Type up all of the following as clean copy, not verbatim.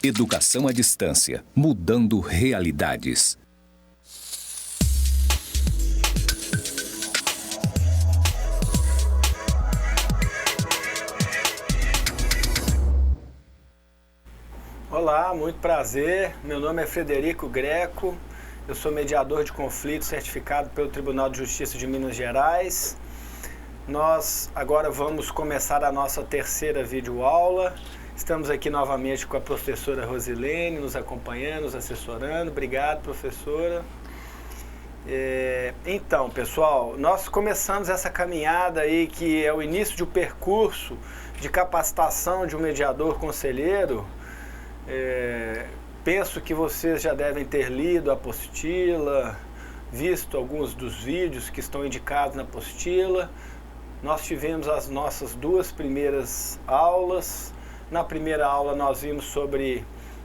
Educação à distância, mudando realidades. Olá, muito prazer. Meu nome é Frederico Greco. Eu sou mediador de conflitos certificado pelo Tribunal de Justiça de Minas Gerais. Nós agora vamos começar a nossa terceira videoaula. Estamos aqui novamente com a professora Rosilene, nos acompanhando, nos assessorando. Obrigado, professora. Então, pessoal, nós começamos essa caminhada aí, que é o início de um percurso de capacitação de um mediador conselheiro. Penso que vocês já devem ter lido a apostila, visto alguns dos vídeos que estão indicados na apostila. Nós tivemos as nossas duas primeiras aulas. Na primeira aula nós vimos sobre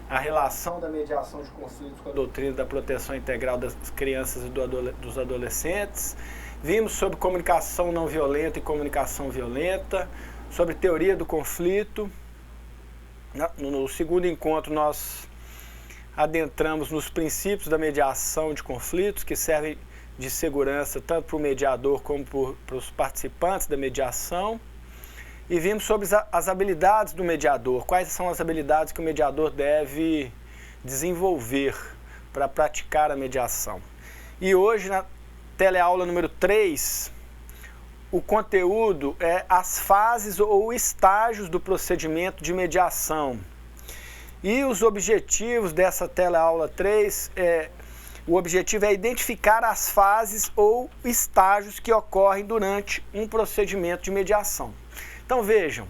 a relação da mediação de conflitos com a doutrina da proteção integral das crianças e dos adolescentes. Vimos sobre comunicação não violenta e comunicação violenta, sobre teoria do conflito. No segundo encontro nós adentramos nos princípios da mediação de conflitos, que servem de segurança tanto para o mediador como para os participantes da mediação. E vimos sobre as habilidades do mediador, quais são as habilidades que o mediador deve desenvolver para praticar a mediação. E hoje, na teleaula número 3, o conteúdo é as fases ou estágios do procedimento de mediação. E os objetivos dessa teleaula 3 o objetivo é identificar as fases ou estágios que ocorrem durante um procedimento de mediação. Então vejam,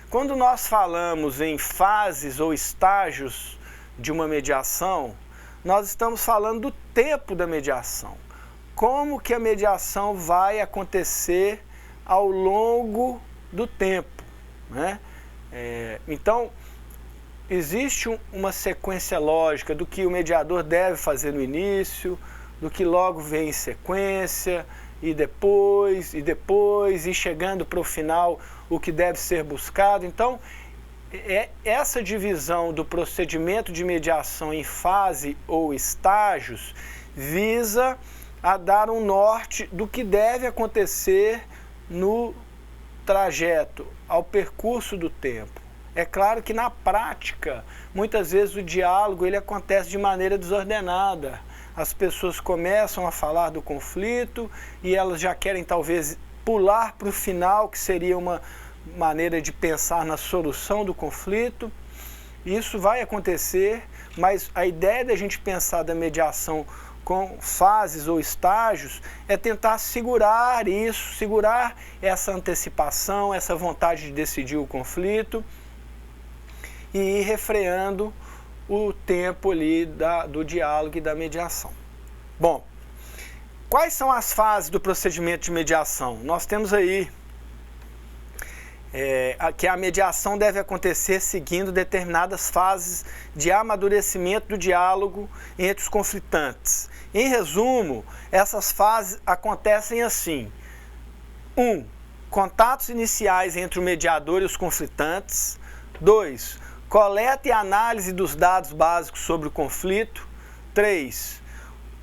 quando nós falamos em fases ou estágios de uma mediação, nós estamos falando do tempo da mediação. Como que a mediação vai acontecer ao longo do tempo, né? Então, existe uma sequência lógica do que o mediador deve fazer no início, do que logo vem em sequência, e depois, e chegando para o final, o que deve ser buscado. Então, essa divisão do procedimento de mediação em fase ou estágios visa a dar um norte do que deve acontecer no trajeto, ao percurso do tempo. É claro que na prática, muitas vezes o diálogo ele acontece de maneira desordenada. As pessoas começam a falar do conflito e elas já querem talvez pular para o final, que seria uma maneira de pensar na solução do conflito. Isso vai acontecer, mas a ideia da gente pensar da mediação com fases ou estágios é tentar segurar isso, segurar essa antecipação, essa vontade de decidir o conflito e ir refreando o tempo ali do diálogo e da mediação. Bom, quais são as fases do procedimento de mediação? Nós temos aí que a mediação deve acontecer seguindo determinadas fases de amadurecimento do diálogo entre os conflitantes. Em resumo, essas fases acontecem assim: 1. Contatos iniciais entre o mediador e os conflitantes. 2. Coleta e análise dos dados básicos sobre o conflito. 3.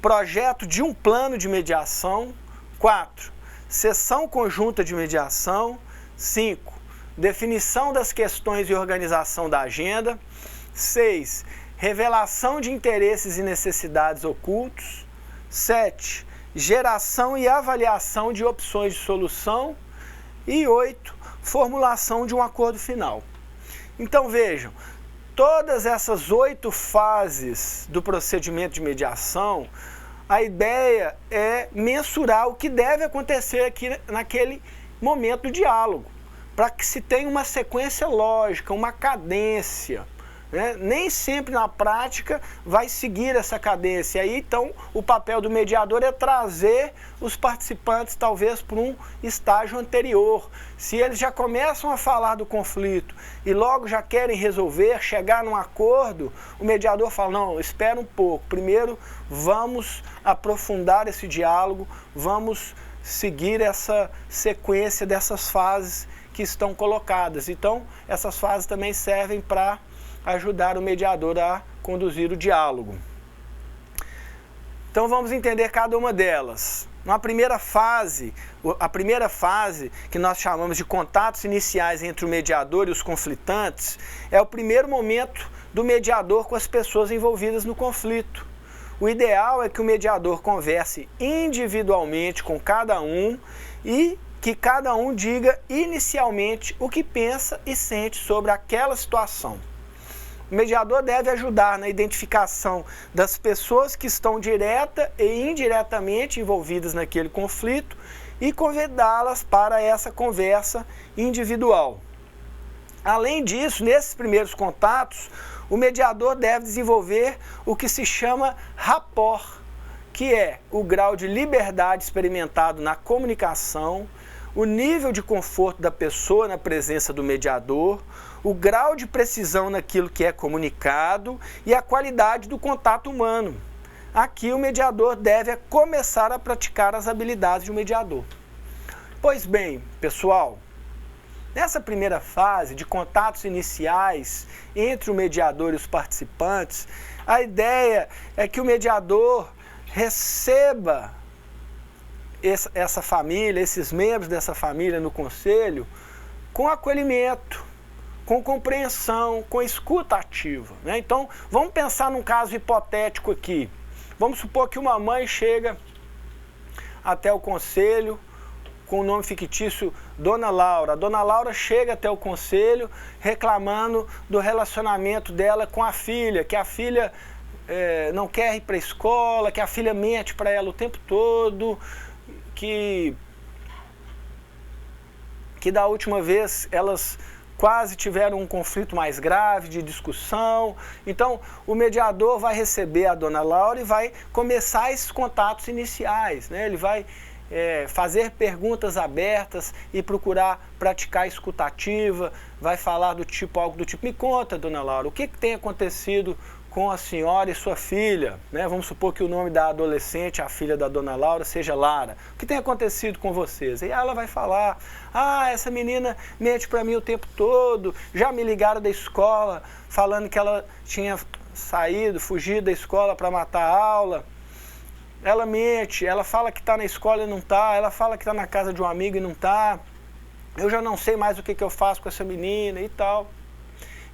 Projeto de um plano de mediação. 4. Sessão conjunta de mediação. 5. Definição das questões e organização da agenda. 6. Revelação de interesses e necessidades ocultos. 7. Geração e avaliação de opções de solução. E 8. Formulação de um acordo final. Então vejam, todas essas 8 fases do procedimento de mediação, a ideia é mensurar o que deve acontecer aqui naquele momento do diálogo, para que se tenha uma sequência lógica, uma cadência, né? Nem sempre na prática vai seguir essa cadência. Aí então o papel do mediador é trazer os participantes talvez para um estágio anterior. Se eles já começam a falar do conflito e logo já querem resolver, chegar num acordo, o mediador fala: não, espera um pouco, primeiro vamos aprofundar esse diálogo, vamos seguir essa sequência dessas fases que estão colocadas. Então essas fases também servem para ajudar o mediador a conduzir o diálogo. Então vamos entender cada uma delas. Na primeira fase, a primeira fase, que nós chamamos de contatos iniciais entre o mediador e os conflitantes, é o primeiro momento do mediador com as pessoas envolvidas no conflito. O ideal é que o mediador converse individualmente com cada um e que cada um diga inicialmente o que pensa e sente sobre aquela situação. O mediador deve ajudar na identificação das pessoas que estão direta e indiretamente envolvidas naquele conflito e convidá-las para essa conversa individual. Além disso, nesses primeiros contatos, o mediador deve desenvolver o que se chama rapport, que é o grau de liberdade experimentado na comunicação, o nível de conforto da pessoa na presença do mediador, o grau de precisão naquilo que é comunicado e a qualidade do contato humano. Aqui o mediador deve começar a praticar as habilidades de um mediador. Pois bem, pessoal, nessa primeira fase de contatos iniciais entre o mediador e os participantes, a ideia é que o mediador receba essa família, esses membros dessa família no conselho, com acolhimento, com compreensão, com escuta ativa, né? Então, vamos pensar num caso hipotético aqui. Vamos supor que uma mãe chega até o conselho com o nome fictício Dona Laura. A Dona Laura chega até o conselho reclamando do relacionamento dela com a filha, que a filha não quer ir para a escola, que a filha mente para ela o tempo todo, que da última vez elas quase tiveram um conflito mais grave de discussão. Então, o mediador vai receber a Dona Laura e vai começar esses contatos iniciais, né? Ele vai fazer perguntas abertas e procurar praticar a escuta ativa, vai falar algo do tipo: me conta, Dona Laura, o que tem acontecido com a senhora e sua filha, né? Vamos supor que o nome da adolescente, a filha da Dona Laura, seja Lara. O que tem acontecido com vocês? E ela vai falar: essa menina mente para mim o tempo todo, já me ligaram da escola falando que ela tinha fugido da escola para matar a aula. Ela mente, ela fala que está na escola e não está, ela fala que está na casa de um amigo e não está. Eu já não sei mais o que eu faço com essa menina e tal.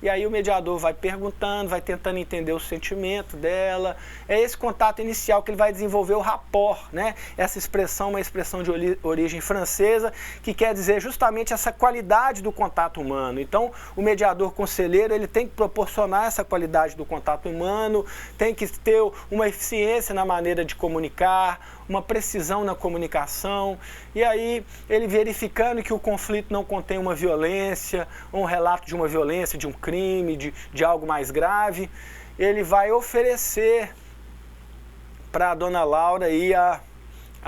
E aí o mediador vai perguntando, vai tentando entender o sentimento dela. É esse contato inicial que ele vai desenvolver o rapport, né? Essa expressão, uma expressão de origem francesa, que quer dizer justamente essa qualidade do contato humano. Então, o mediador conselheiro, ele tem que proporcionar essa qualidade do contato humano, tem que ter uma eficiência na maneira de comunicar, uma precisão na comunicação, e aí ele verificando que o conflito não contém uma violência, um relato de uma violência, de um crime, de algo mais grave, ele vai oferecer para a Dona Laura aí a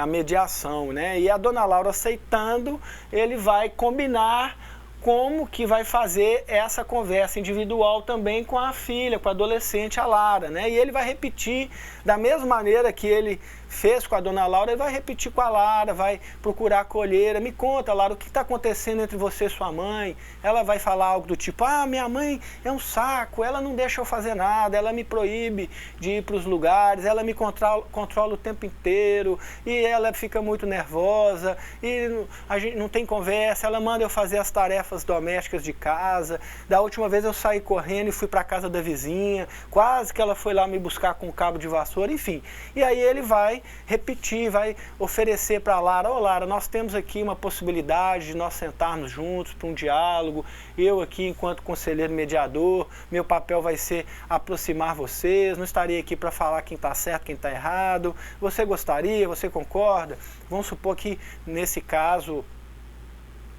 mediação, né? E a Dona Laura aceitando, ele vai combinar como que vai fazer essa conversa individual também com a filha, com a adolescente, a Lara, né? E ele vai repetir da mesma maneira que ele fez com a Dona Laura, ele vai repetir com a Lara, vai procurar acolher. Me conta, Lara, o que está acontecendo entre você e sua mãe? Ela vai falar algo do tipo: minha mãe é um saco, ela não deixa eu fazer nada, ela me proíbe de ir para os lugares, ela me controla o tempo inteiro, e ela fica muito nervosa, e a gente não tem conversa, ela manda eu fazer as tarefas domésticas de casa. Da última vez eu saí correndo e fui para a casa da vizinha, quase que ela foi lá me buscar com um cabo de vassoura, enfim. E aí ele vai repetir, vai oferecer para a Lara: Lara, nós temos aqui uma possibilidade de nós sentarmos juntos para um diálogo. Eu aqui, enquanto conselheiro mediador, meu papel vai ser aproximar vocês, não estarei aqui para falar quem está certo, quem está errado. Você gostaria? Você concorda? Vamos supor que, nesse caso,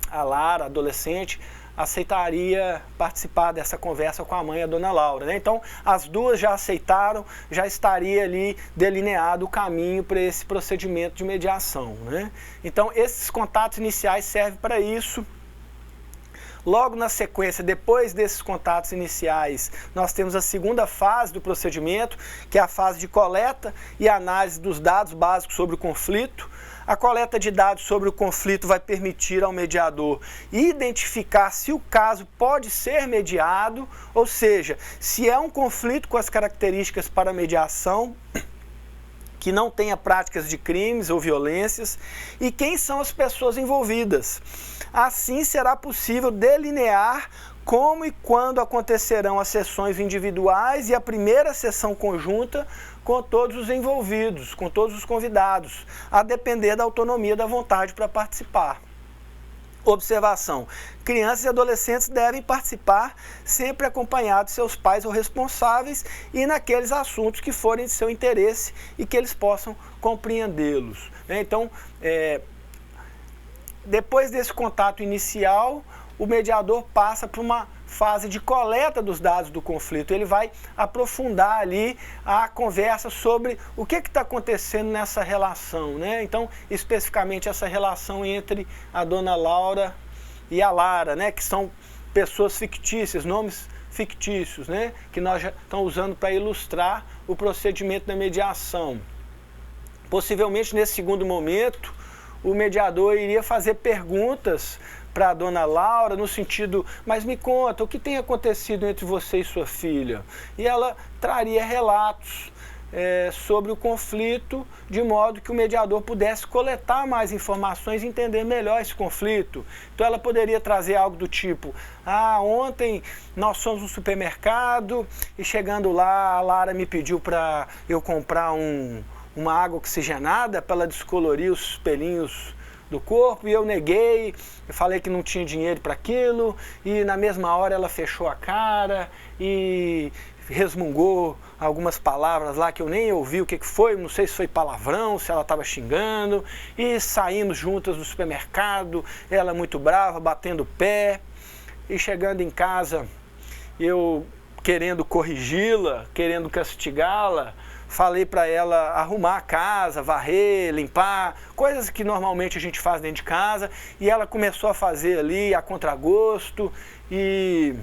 a Lara, adolescente, aceitaria participar dessa conversa com a mãe, a Dona Laura, né? Então, as duas já aceitaram, já estaria ali delineado o caminho para esse procedimento de mediação, né? Então, esses contatos iniciais servem para isso. Logo na sequência, depois desses contatos iniciais, nós temos a segunda fase do procedimento, que é a fase de coleta e análise dos dados básicos sobre o conflito. A coleta de dados sobre o conflito vai permitir ao mediador identificar se o caso pode ser mediado, ou seja, se é um conflito com as características para mediação, que não tenha práticas de crimes ou violências, e quem são as pessoas envolvidas. Assim será possível delinear como e quando acontecerão as sessões individuais e a primeira sessão conjunta com todos os envolvidos, com todos os convidados, a depender da autonomia da vontade para participar. Observação: crianças e adolescentes devem participar sempre acompanhados de seus pais ou responsáveis e naqueles assuntos que forem de seu interesse e que eles possam compreendê-los. Então, depois desse contato inicial, o mediador passa por uma fase de coleta dos dados do conflito. Ele vai aprofundar ali a conversa sobre o que está acontecendo nessa relação, né? Então, especificamente essa relação entre a dona Laura e a Lara, né? Que são pessoas fictícias, nomes fictícios, né? Que nós já estamos usando para ilustrar o procedimento da mediação. Possivelmente, nesse segundo momento, o mediador iria fazer perguntas para a dona Laura, no sentido, mas me conta, o que tem acontecido entre você e sua filha? E ela traria relatos sobre o conflito, de modo que o mediador pudesse coletar mais informações e entender melhor esse conflito. Então ela poderia trazer algo do tipo, ontem nós fomos no supermercado e chegando lá a Lara me pediu para eu comprar uma água oxigenada para ela descolorir os pelinhos do corpo, e eu neguei, eu falei que não tinha dinheiro para aquilo, e na mesma hora ela fechou a cara e resmungou algumas palavras lá que eu nem ouvi o que foi, não sei se foi palavrão, se ela estava xingando, e saímos juntas do supermercado, ela muito brava, batendo o pé, e chegando em casa, eu querendo corrigi-la, querendo castigá-la, falei para ela arrumar a casa, varrer, limpar, coisas que normalmente a gente faz dentro de casa, e ela começou a fazer ali a contragosto e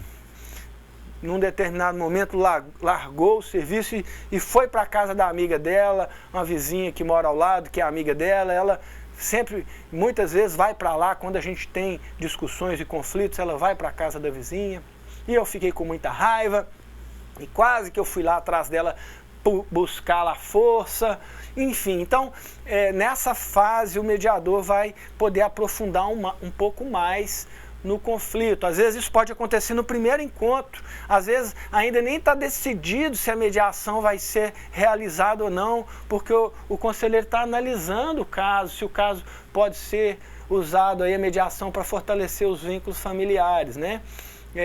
num determinado momento largou o serviço e foi para a casa da amiga dela, uma vizinha que mora ao lado, que é amiga dela. Ela sempre, muitas vezes vai para lá quando a gente tem discussões e conflitos, ela vai para a casa da vizinha, e eu fiquei com muita raiva e quase que eu fui lá atrás dela buscar a força, enfim. Então, nessa fase o mediador vai poder aprofundar um pouco mais no conflito. Às vezes isso pode acontecer no primeiro encontro, às vezes ainda nem está decidido se a mediação vai ser realizada ou não, porque o conselheiro está analisando o caso, se o caso pode ser usado aí a mediação para fortalecer os vínculos familiares, né?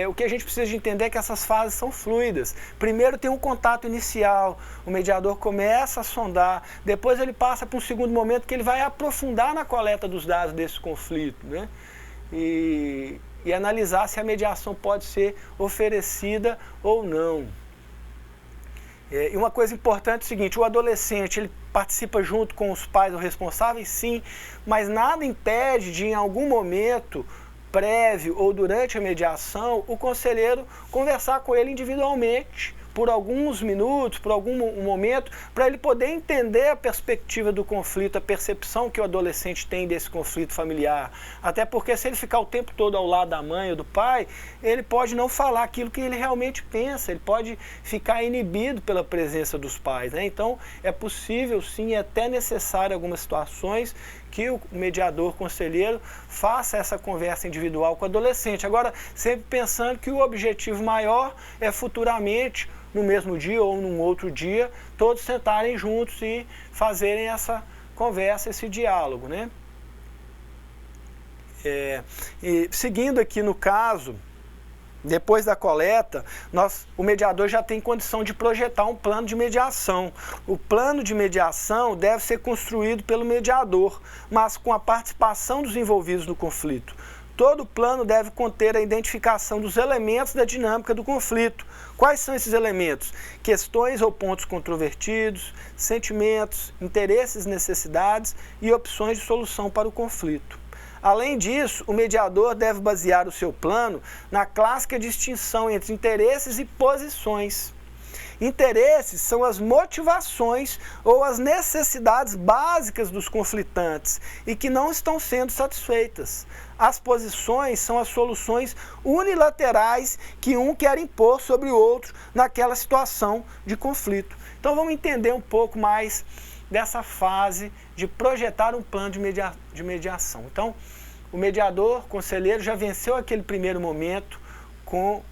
O que a gente precisa de entender é que essas fases são fluidas. Primeiro tem um contato inicial, o mediador começa a sondar, depois ele passa para um segundo momento que ele vai aprofundar na coleta dos dados desse conflito, né? E analisar se a mediação pode ser oferecida ou não. E uma coisa importante é o seguinte: o adolescente ele participa junto com os pais ou responsáveis, sim, mas nada impede de, em algum momento prévio ou durante a mediação, o conselheiro conversar com ele individualmente, por alguns minutos, por algum momento, para ele poder entender a perspectiva do conflito, a percepção que o adolescente tem desse conflito familiar. Até porque se ele ficar o tempo todo ao lado da mãe ou do pai, ele pode não falar aquilo que ele realmente pensa, ele pode ficar inibido pela presença dos pais, né? Então é possível sim, é até necessário em algumas situações que o mediador conselheiro faça essa conversa individual com o adolescente. Agora, sempre pensando que o objetivo maior é futuramente, no mesmo dia ou num outro dia, todos sentarem juntos e fazerem essa conversa, esse diálogo, né? E seguindo aqui no caso, depois da coleta, o mediador já tem condição de projetar um plano de mediação. O plano de mediação deve ser construído pelo mediador, mas com a participação dos envolvidos no conflito. Todo plano deve conter a identificação dos elementos da dinâmica do conflito. Quais são esses elementos? Questões ou pontos controvertidos, sentimentos, interesses, necessidades e opções de solução para o conflito. Além disso, o mediador deve basear o seu plano na clássica distinção entre interesses e posições. Interesses são as motivações ou as necessidades básicas dos conflitantes e que não estão sendo satisfeitas. As posições são as soluções unilaterais que um quer impor sobre o outro naquela situação de conflito. Então vamos entender um pouco mais dessa fase de projetar um plano de mediação. Então, o mediador, conselheiro, já venceu aquele primeiro momento com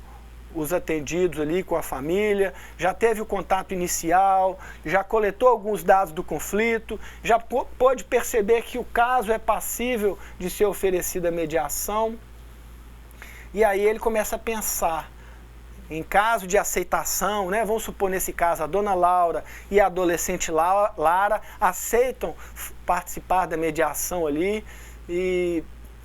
os atendidos ali, com a família, já teve o contato inicial, já coletou alguns dados do conflito, já pôde perceber que o caso é passível de ser oferecida a mediação. E aí ele começa a pensar, em caso de aceitação, né, vamos supor nesse caso a dona Laura e a adolescente Lara aceitam participar da mediação ali, e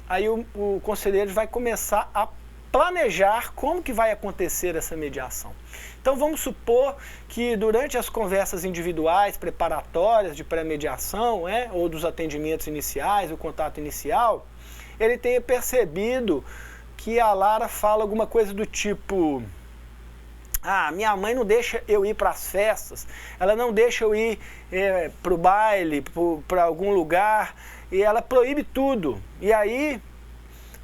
aí o conselheiro vai começar a planejar como que vai acontecer essa mediação. Então vamos supor que durante as conversas individuais preparatórias de pré-mediação, ou dos atendimentos iniciais, o contato inicial, ele tenha percebido que a Lara fala alguma coisa do tipo: ah, minha mãe não deixa eu ir para as festas, ela não deixa eu ir para o baile, para algum lugar, e ela proíbe tudo. E aí,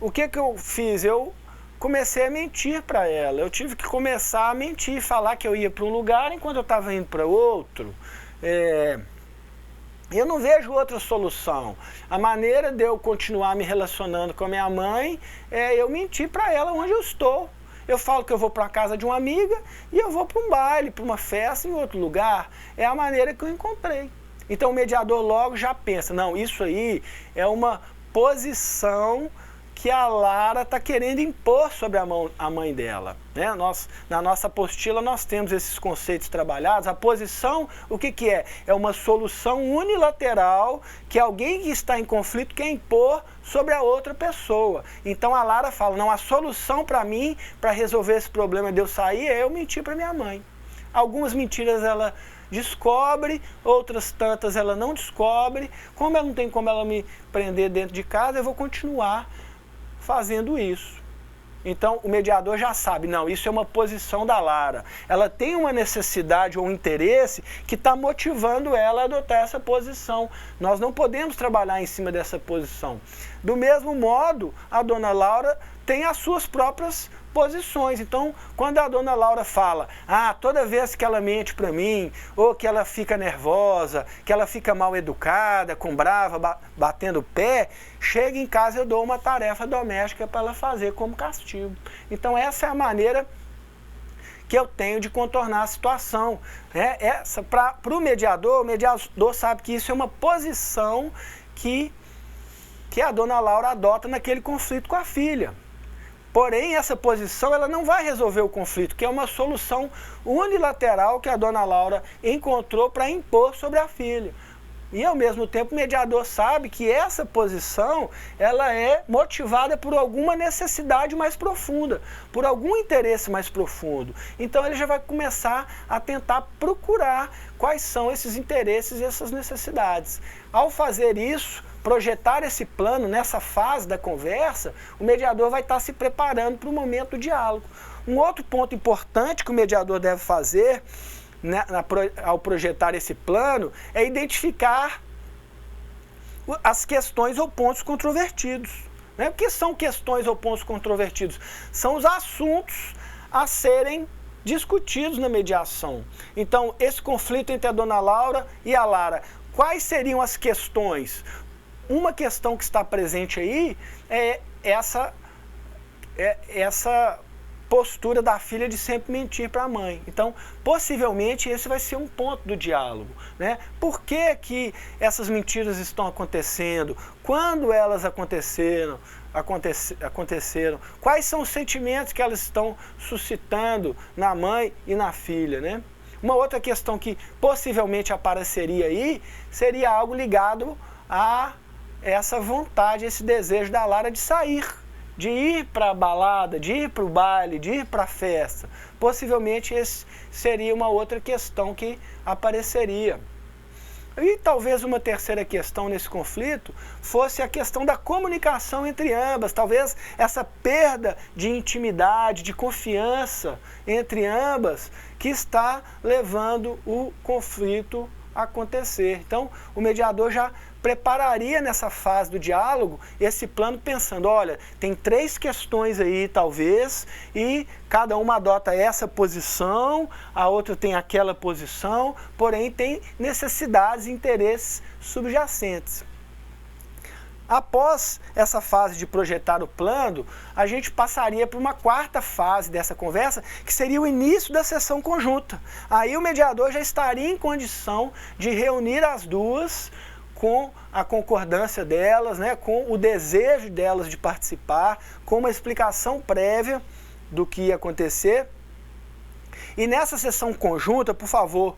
o que eu fiz? Eu comecei a mentir para ela. Eu tive que começar a mentir, falar que eu ia para um lugar enquanto eu estava indo para outro. Eu não vejo outra solução. A maneira de eu continuar me relacionando com a minha mãe é eu mentir para ela onde eu estou. Eu falo que eu vou para a casa de uma amiga e eu vou para um baile, para uma festa em outro lugar. É a maneira que eu encontrei. Então o mediador logo já pensa, não, isso aí é uma posição que a Lara está querendo impor sobre a mãe dela. Né? Na nossa apostila nós temos esses conceitos trabalhados. A posição, o que é? É uma solução unilateral que alguém que está em conflito quer impor sobre a outra pessoa. Então a Lara fala, não, a solução para mim, para resolver esse problema de eu sair, é eu mentir para minha mãe. Algumas mentiras ela descobre, outras tantas ela não descobre. Como ela não tem como ela me prender dentro de casa, eu vou continuar fazendo isso. Então o mediador já sabe, não, isso é uma posição da Lara. Ela tem uma necessidade ou um interesse que está motivando ela a adotar essa posição. Nós não podemos trabalhar em cima dessa posição. Do mesmo modo, a dona Laura tem as suas próprias posições. Então, quando a dona Laura fala, ah, toda vez que ela mente para mim, ou que ela fica nervosa, que ela fica mal educada, com brava, batendo o pé, chega em casa eu dou uma tarefa doméstica para ela fazer como castigo. Então essa é a maneira que eu tenho de contornar a situação. Né? Para o mediador sabe que isso é uma posição que a dona Laura adota naquele conflito com a filha. Porém, essa posição ela não vai resolver o conflito, que é uma solução unilateral que a dona Laura encontrou para impor sobre a filha. E, ao mesmo tempo, o mediador sabe que essa posição ela é motivada por alguma necessidade mais profunda, por algum interesse mais profundo. Então, ele já vai começar a tentar procurar quais são esses interesses e essas necessidades. Ao fazer isso, projetar esse plano nessa fase da conversa, o mediador vai estar se preparando para o momento do diálogo. Um outro ponto importante que o mediador deve fazer, né, ao projetar esse plano, é identificar as questões ou pontos controvertidos. Né? O que são questões ou pontos controvertidos? São os assuntos a serem discutidos na mediação. Então, esse conflito entre a dona Laura e a Lara, quais seriam as questões? Uma questão que está presente aí é essa postura da filha de sempre mentir para a mãe. Então, possivelmente, esse vai ser um ponto do diálogo. Né? Por que essas mentiras estão acontecendo? Quando elas aconteceram? Quais são os sentimentos que elas estão suscitando na mãe e na filha? Né? Uma outra questão que possivelmente apareceria aí seria algo ligado a essa vontade, esse desejo da Lara de sair, de ir para a balada, de ir para o baile, de ir para a festa. Possivelmente esse seria uma outra questão que apareceria. E talvez uma terceira questão nesse conflito fosse a questão da comunicação entre ambas. Talvez essa perda de intimidade, de confiança entre ambas, que está levando o conflito a acontecer. Então, o mediador já prepararia nessa fase do diálogo esse plano pensando, olha, tem 3 questões aí talvez, e cada uma adota essa posição, a outra tem aquela posição, porém tem necessidades e interesses subjacentes. Após essa fase de projetar o plano, a gente passaria para uma 4ª fase dessa conversa, que seria o início da sessão conjunta. Aí o mediador já estaria em condição de reunir as duas com a concordância delas, né, com o desejo delas de participar, com uma explicação prévia do que ia acontecer. E nessa sessão conjunta, por favor,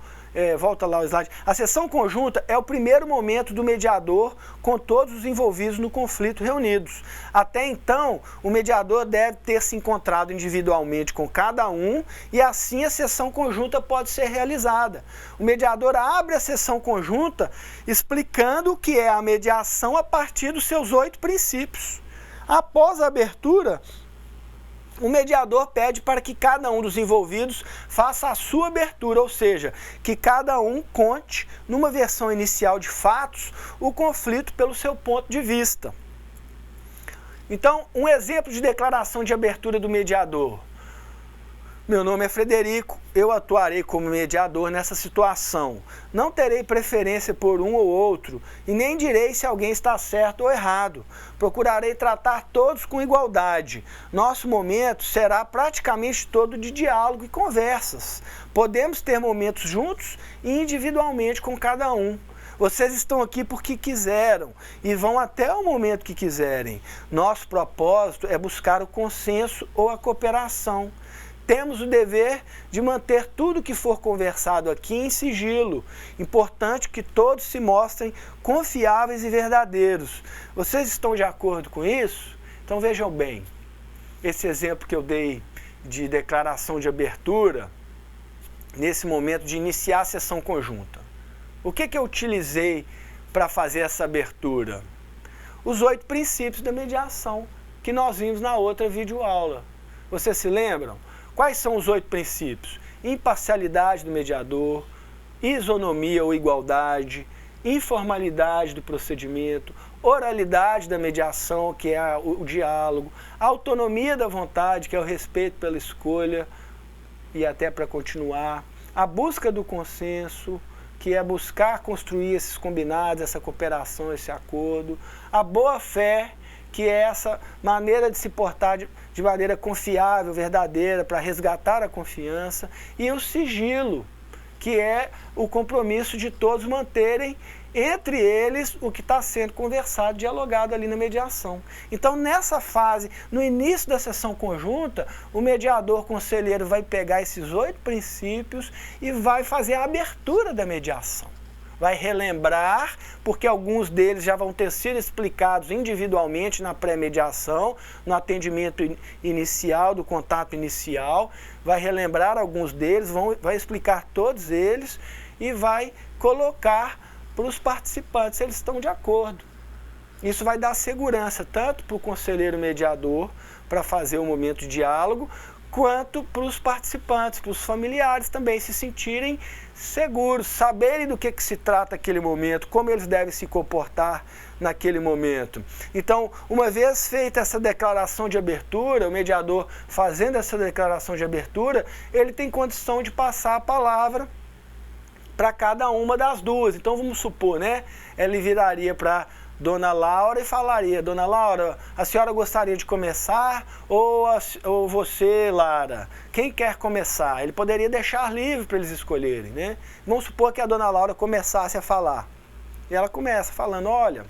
volta lá o slide. A sessão conjunta é o primeiro momento do mediador com todos os envolvidos no conflito reunidos. Até então, o mediador deve ter se encontrado individualmente com cada um e assim a sessão conjunta pode ser realizada. O mediador abre a sessão conjunta explicando o que é a mediação a partir dos seus 8 princípios. Após a abertura, o mediador pede para que cada um dos envolvidos faça a sua abertura, ou seja, que cada um conte, numa versão inicial de fatos, o conflito pelo seu ponto de vista. Então, um exemplo de declaração de abertura do mediador. Meu nome é Frederico, eu atuarei como mediador nessa situação. Não terei preferência por um ou outro e nem direi se alguém está certo ou errado. Procurarei tratar todos com igualdade. Nosso momento será praticamente todo de diálogo e conversas. Podemos ter momentos juntos e individualmente com cada um. Vocês estão aqui porque quiseram e vão até o momento que quiserem. Nosso propósito é buscar o consenso ou a cooperação. Temos o dever de manter tudo que for conversado aqui em sigilo. Importante que todos se mostrem confiáveis e verdadeiros. Vocês estão de acordo com isso? Então vejam bem, esse exemplo que eu dei de declaração de abertura, nesse momento de iniciar a sessão conjunta. O que eu utilizei para fazer essa abertura? Os 8 princípios da mediação que nós vimos na outra videoaula. Vocês se lembram? Quais são os 8 princípios? Imparcialidade do mediador, isonomia ou igualdade, informalidade do procedimento, oralidade da mediação, que é o diálogo, autonomia da vontade, que é o respeito pela escolha, e até para continuar, a busca do consenso, que é buscar construir esses combinados, essa cooperação, esse acordo, a boa-fé, que é essa maneira de se portar de maneira confiável, verdadeira, para resgatar a confiança, e o sigilo, que é o compromisso de todos manterem entre eles o que está sendo conversado, dialogado ali na mediação. Então, nessa fase, no início da sessão conjunta, o mediador conselheiro vai pegar esses 8 princípios e vai fazer a abertura da mediação. Vai relembrar, porque alguns deles já vão ter sido explicados individualmente na pré-mediação, no atendimento inicial, do contato inicial, vai relembrar alguns deles, vai explicar todos eles e vai colocar para os participantes se eles estão de acordo. Isso vai dar segurança tanto para o conselheiro mediador, para fazer o momento de diálogo, quanto para os participantes, para os familiares também se sentirem seguros, saberem do que se trata aquele momento, como eles devem se comportar naquele momento. Então, uma vez feita essa declaração de abertura, o mediador fazendo essa declaração de abertura, ele tem condição de passar a palavra para cada uma das duas. Então, vamos supor, né? Ele viraria para Dona Laura e falaria: Dona Laura, a senhora gostaria de começar ou você, Lara? Quem quer começar? Ele poderia deixar livre para eles escolherem, né? Vamos supor que a Dona Laura começasse a falar. E ela começa falando: olha,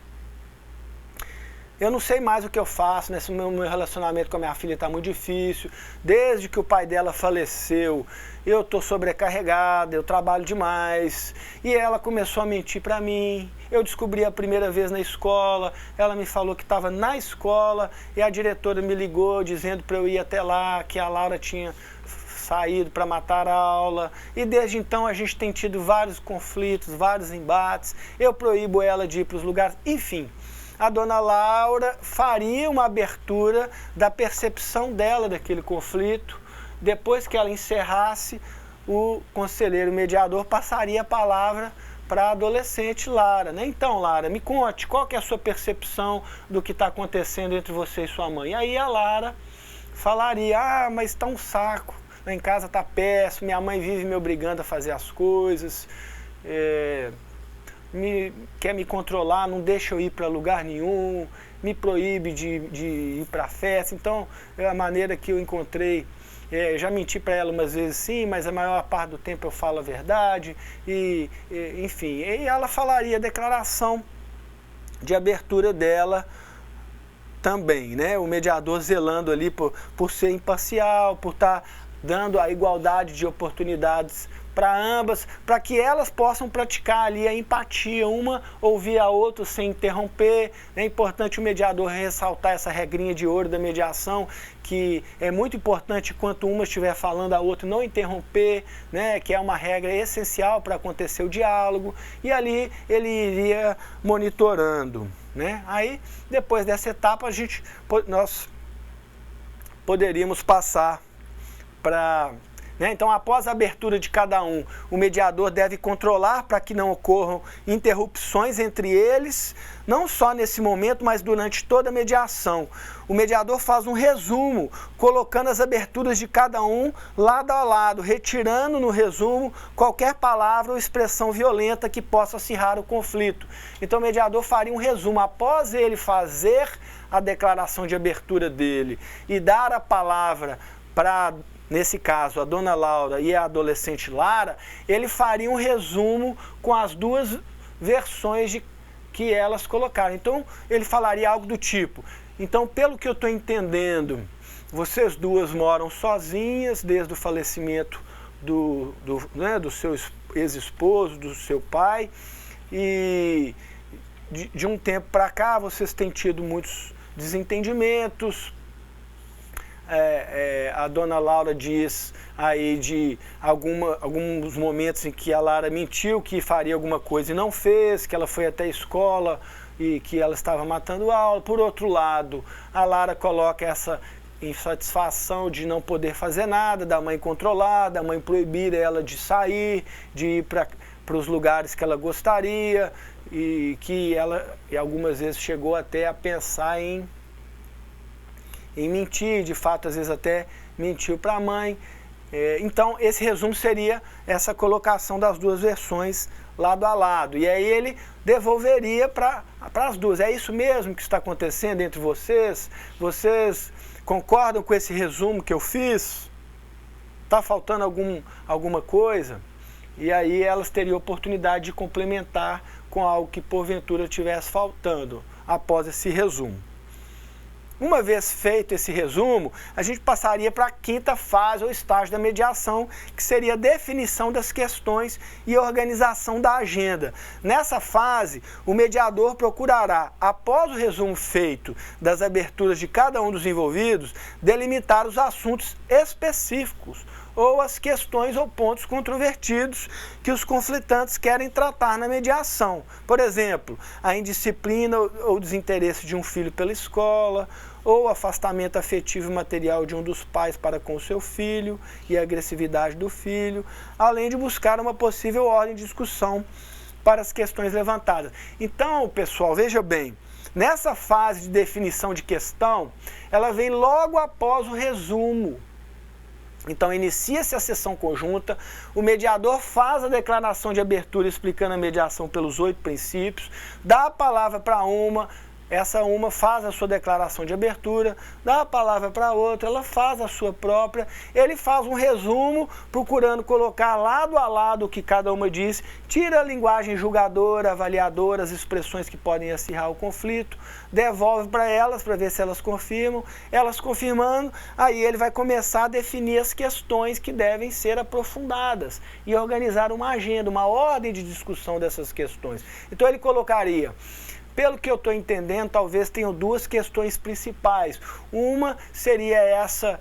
eu não sei mais o que eu faço, nesse meu relacionamento com a minha filha está muito difícil. Desde que o pai dela faleceu, eu estou sobrecarregada, eu trabalho demais. E ela começou a mentir para mim. Eu descobri a primeira vez na escola, ela me falou que estava na escola e a diretora me ligou dizendo para eu ir até lá, que a Laura tinha saído para matar a aula, e desde então a gente tem tido vários conflitos, vários embates, eu proíbo ela de ir para os lugares, enfim. A dona Laura faria uma abertura da percepção dela daquele conflito. Depois que ela encerrasse, o conselheiro mediador passaria a palavra para a adolescente Lara, né? Então, Lara, me conte, qual que é a sua percepção do que está acontecendo entre você e sua mãe? E aí a Lara falaria, mas está um saco, lá em casa está péssimo, minha mãe vive me obrigando a fazer as coisas, quer me controlar, não deixa eu ir para lugar nenhum, me proíbe de ir para a festa. Então, é a maneira que eu encontrei, já menti para ela umas vezes sim, mas a maior parte do tempo eu falo a verdade, enfim. E ela falaria a declaração de abertura dela também, né? O mediador zelando ali por ser imparcial, por estar dando a igualdade de oportunidades para ambas, para que elas possam praticar ali a empatia, uma ouvir a outra sem interromper. É importante o mediador ressaltar essa regrinha de ouro da mediação, que é muito importante enquanto uma estiver falando, a outra não interromper, né? Que é uma regra essencial para acontecer o diálogo, e ali ele iria monitorando, né? Aí, depois dessa etapa, nós poderíamos passar para... Então, após a abertura de cada um, o mediador deve controlar para que não ocorram interrupções entre eles, não só nesse momento, mas durante toda a mediação. O mediador faz um resumo, colocando as aberturas de cada um lado a lado, retirando no resumo qualquer palavra ou expressão violenta que possa acirrar o conflito. Então, o mediador faria um resumo. Após ele fazer a declaração de abertura dele e dar a palavra para... nesse caso, a dona Laura e a adolescente Lara, ele faria um resumo com as duas versões que elas colocaram. Então, ele falaria algo do tipo, então, pelo que eu estou entendendo, vocês duas moram sozinhas desde o falecimento do seu ex-esposo, do seu pai, e de um tempo para cá vocês têm tido muitos desentendimentos. A dona Laura diz aí de alguns momentos em que a Lara mentiu que faria alguma coisa e não fez, que ela foi até a escola e que ela estava matando aula. Por outro lado, a Lara coloca essa insatisfação de não poder fazer nada, da mãe controlar, da mãe proibir ela de sair, de ir para os lugares que ela gostaria, e que ela algumas vezes chegou até a pensar em mentir, de fato, às vezes até mentiu para a mãe. Então, esse resumo seria essa colocação das duas versões lado a lado. E aí ele devolveria para as duas. É isso mesmo que está acontecendo entre vocês? Vocês concordam com esse resumo que eu fiz? Está faltando alguma coisa? E aí elas teriam oportunidade de complementar com algo que porventura estivesse faltando após esse resumo. Uma vez feito esse resumo, a gente passaria para a quinta fase ou estágio da mediação, que seria a definição das questões e organização da agenda. Nessa fase, o mediador procurará, após o resumo feito das aberturas de cada um dos envolvidos, delimitar os assuntos específicos ou as questões ou pontos controvertidos que os conflitantes querem tratar na mediação. Por exemplo, a indisciplina ou desinteresse de um filho pela escola, ou o afastamento afetivo e material de um dos pais para com o seu filho e a agressividade do filho, além de buscar uma possível ordem de discussão para as questões levantadas. Então, pessoal, veja bem, nessa fase de definição de questão, ela vem logo após o resumo. Então, inicia-se a sessão conjunta, o mediador faz a declaração de abertura explicando a mediação pelos 8 princípios, dá a palavra para essa uma faz a sua declaração de abertura, dá a palavra para outra, ela faz a sua própria, ele faz um resumo, procurando colocar lado a lado o que cada uma diz, tira a linguagem julgadora, avaliadora, as expressões que podem acirrar o conflito, devolve para elas para ver se elas confirmam, elas confirmando, aí ele vai começar a definir as questões que devem ser aprofundadas e organizar uma agenda, uma ordem de discussão dessas questões. Então ele colocaria: pelo que eu estou entendendo, talvez tenham 2 questões principais. Uma seria essa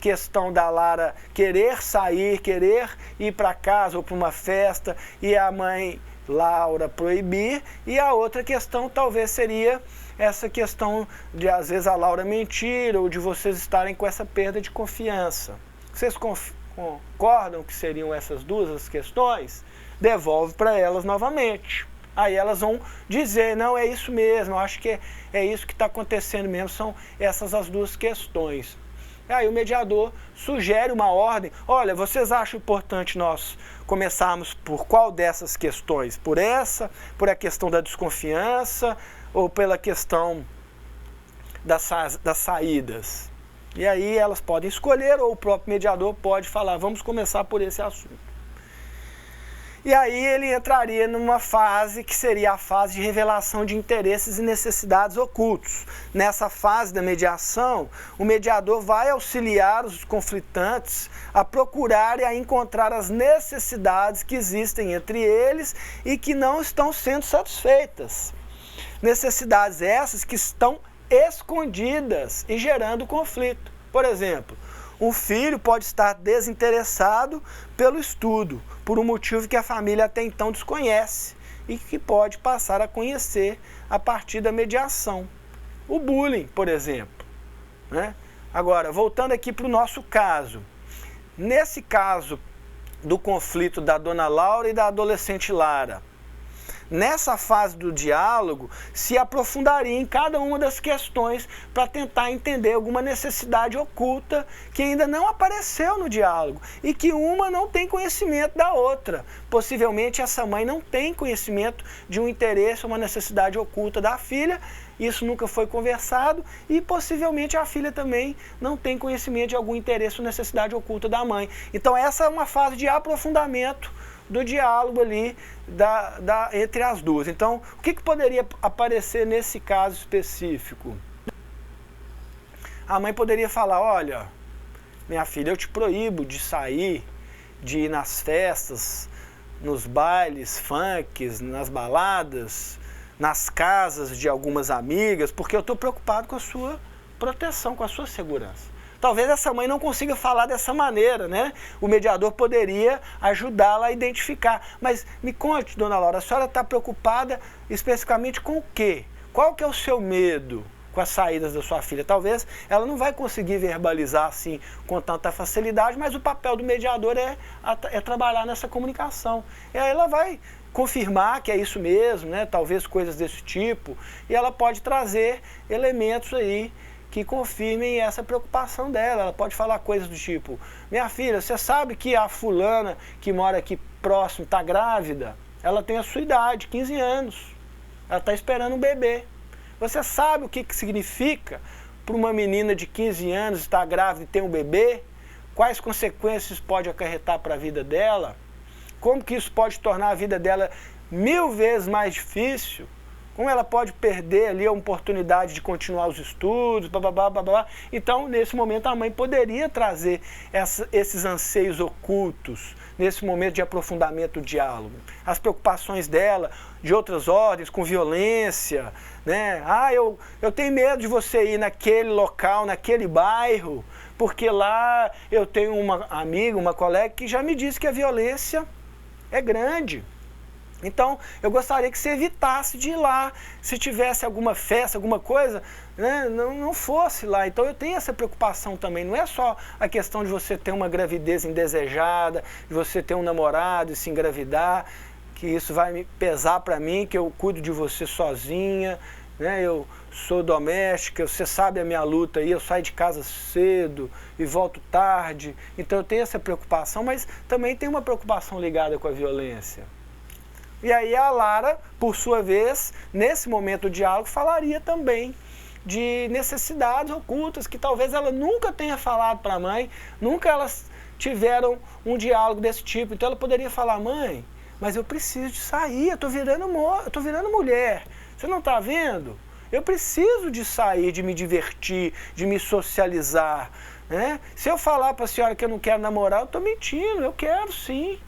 questão da Lara querer sair, querer ir para casa ou para uma festa e a mãe Laura proibir, e a outra questão talvez seria essa questão de às vezes a Laura mentir ou de vocês estarem com essa perda de confiança. Vocês concordam que seriam essas duas as questões? Devolve para elas novamente. Aí elas vão dizer, não, é isso mesmo, eu acho que é isso que está acontecendo mesmo, são essas as duas questões. Aí o mediador sugere uma ordem, olha, vocês acham importante nós começarmos por qual dessas questões? Por essa, por a questão da desconfiança ou pela questão das saídas? E aí elas podem escolher ou o próprio mediador pode falar, vamos começar por esse assunto. E aí ele entraria numa fase que seria a fase de revelação de interesses e necessidades ocultos. Nessa fase da mediação, o mediador vai auxiliar os conflitantes a procurar e a encontrar as necessidades que existem entre eles e que não estão sendo satisfeitas. Necessidades essas que estão escondidas e gerando conflito. Por exemplo, um filho pode estar desinteressado pelo estudo, por um motivo que a família até então desconhece e que pode passar a conhecer a partir da mediação. O bullying, por exemplo, né? Agora, voltando aqui para o nosso caso. Nesse caso do conflito da dona Laura e da adolescente Lara, nessa fase do diálogo, se aprofundaria em cada uma das questões para tentar entender alguma necessidade oculta que ainda não apareceu no diálogo e que uma não tem conhecimento da outra. Possivelmente essa mãe não tem conhecimento de um interesse ou uma necessidade oculta da filha, isso nunca foi conversado, e possivelmente a filha também não tem conhecimento de algum interesse ou necessidade oculta da mãe. Então essa é uma fase de aprofundamento do diálogo ali entre as duas. Então, o que poderia aparecer nesse caso específico? A mãe poderia falar, olha, minha filha, eu te proíbo de sair, de ir nas festas, nos bailes, funks, nas baladas, nas casas de algumas amigas, porque eu estou preocupado com a sua proteção, com a sua segurança. Talvez essa mãe não consiga falar dessa maneira, né? O mediador poderia ajudá-la a identificar. Mas me conte, dona Laura, a senhora está preocupada especificamente com o quê? Qual que é o seu medo com as saídas da sua filha? Talvez ela não vai conseguir verbalizar assim com tanta facilidade, mas o papel do mediador é trabalhar nessa comunicação. E aí ela vai confirmar que é isso mesmo, né? Talvez coisas desse tipo, e ela pode trazer elementos aí que confirmem essa preocupação dela. Ela pode falar coisas do tipo, minha filha, você sabe que a fulana que mora aqui próximo está grávida? Ela tem a sua idade, 15 anos. Ela está esperando um bebê. Você sabe o que significa para uma menina de 15 anos estar grávida e ter um bebê? Quais consequências pode acarretar para a vida dela? Como que isso pode tornar a vida dela 1000 vezes mais difícil? Como ela pode perder ali a oportunidade de continuar os estudos, blá, blá, blá, blá, blá. Então, nesse momento, a mãe poderia trazer esses anseios ocultos, nesse momento de aprofundamento do diálogo. As preocupações dela, de outras ordens, com violência, né? Ah, eu tenho medo de você ir naquele local, naquele bairro, porque lá eu tenho uma amiga, uma colega que já me disse que a violência é grande. Então, eu gostaria que você evitasse de ir lá, se tivesse alguma festa, alguma coisa, né, não fosse lá. Então, eu tenho essa preocupação também. Não é só a questão de você ter uma gravidez indesejada, de você ter um namorado e se engravidar, que isso vai me pesar para mim, que eu cuido de você sozinha, né, eu sou doméstica, você sabe a minha luta aí, eu saio de casa cedo e volto tarde. Então, eu tenho essa preocupação, mas também tem uma preocupação ligada com a violência. E aí a Lara, por sua vez, nesse momento do diálogo, falaria também de necessidades ocultas que talvez ela nunca tenha falado para a mãe, nunca elas tiveram um diálogo desse tipo. Então ela poderia falar, mãe, mas eu preciso de sair, eu estou virando mulher, você não está vendo? Eu preciso de sair, de me divertir, de me socializar, né? Se eu falar para a senhora que eu não quero namorar, eu estou mentindo, eu quero sim.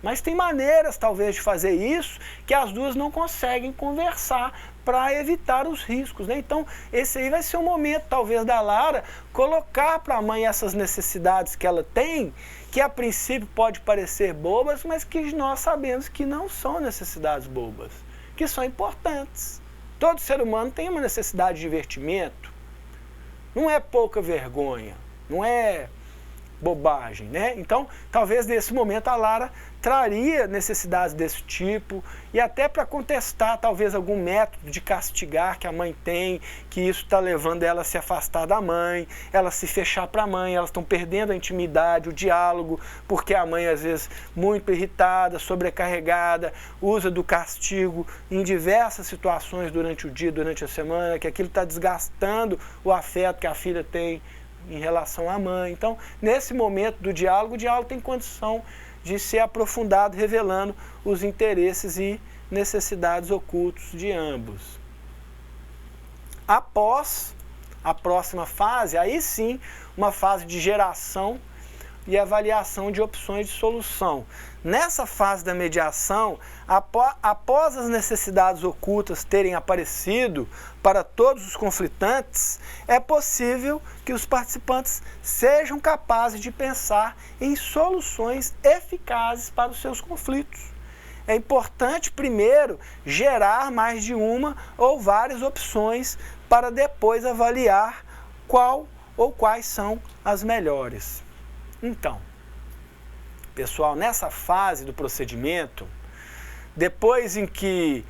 Mas tem maneiras, talvez, de fazer isso que as duas não conseguem conversar para evitar os riscos, né? Então, esse aí vai ser o momento, talvez, da Lara colocar para a mãe essas necessidades que ela tem, que a princípio pode parecer bobas, mas que nós sabemos que não são necessidades bobas, que são importantes. Todo ser humano tem uma necessidade de divertimento. Não é pouca vergonha, não é bobagem, né? Então, talvez nesse momento a Lara traria necessidades desse tipo e até para contestar talvez algum método de castigar que a mãe tem, que isso está levando ela a se afastar da mãe, ela se fechar para a mãe, elas estão perdendo a intimidade, o diálogo, porque a mãe às vezes muito irritada, sobrecarregada, usa do castigo em diversas situações durante o dia, durante a semana, que aquilo está desgastando o afeto que a filha tem em relação à mãe. Então, nesse momento do diálogo, o diálogo tem condição de ser aprofundado, revelando os interesses e necessidades ocultos de ambos. Após a próxima fase, aí sim, uma fase de geração e avaliação de opções de solução. Nessa fase da mediação, após as necessidades ocultas terem aparecido para todos os conflitantes, é possível que os participantes sejam capazes de pensar em soluções eficazes para os seus conflitos. É importante, primeiro, gerar mais de uma ou várias opções para depois avaliar qual ou quais são as melhores. Então, pessoal, nessa fase do procedimento, depois em que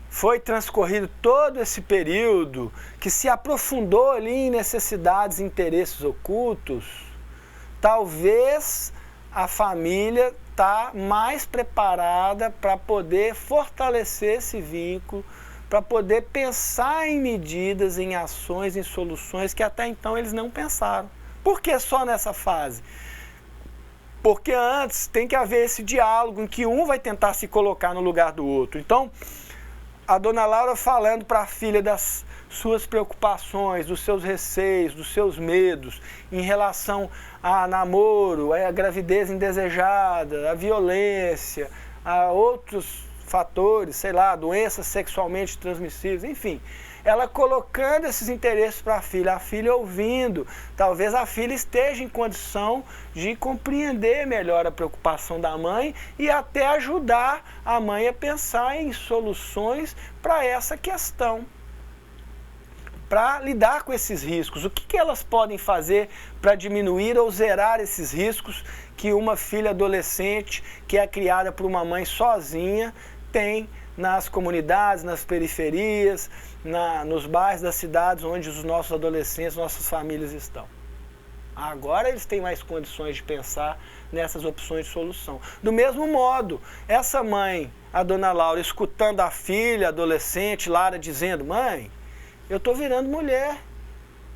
foi transcorrido todo esse período, que se aprofundou ali em necessidades e interesses ocultos, talvez a família está mais preparada para poder fortalecer esse vínculo, para poder pensar em medidas, em ações, em soluções que até então eles não pensaram. Por que só nessa fase? Porque antes tem que haver esse diálogo em que um vai tentar se colocar no lugar do outro. Então, a dona Laura falando para a filha das suas preocupações, dos seus receios, dos seus medos em relação a namoro, a gravidez indesejada, a violência, a outros fatores, sei lá, doenças sexualmente transmissíveis, enfim. Ela colocando esses interesses para a filha ouvindo, talvez a filha esteja em condição de compreender melhor a preocupação da mãe e até ajudar a mãe a pensar em soluções para essa questão, para lidar com esses riscos. O que elas podem fazer para diminuir ou zerar esses riscos que uma filha adolescente, que é criada por uma mãe sozinha, tem nas comunidades, nas periferias, nos bairros das cidades onde os nossos adolescentes, nossas famílias estão. Agora eles têm mais condições de pensar nessas opções de solução. Do mesmo modo, essa mãe, a dona Laura, escutando a filha, adolescente, Lara, dizendo: mãe, eu estou virando mulher,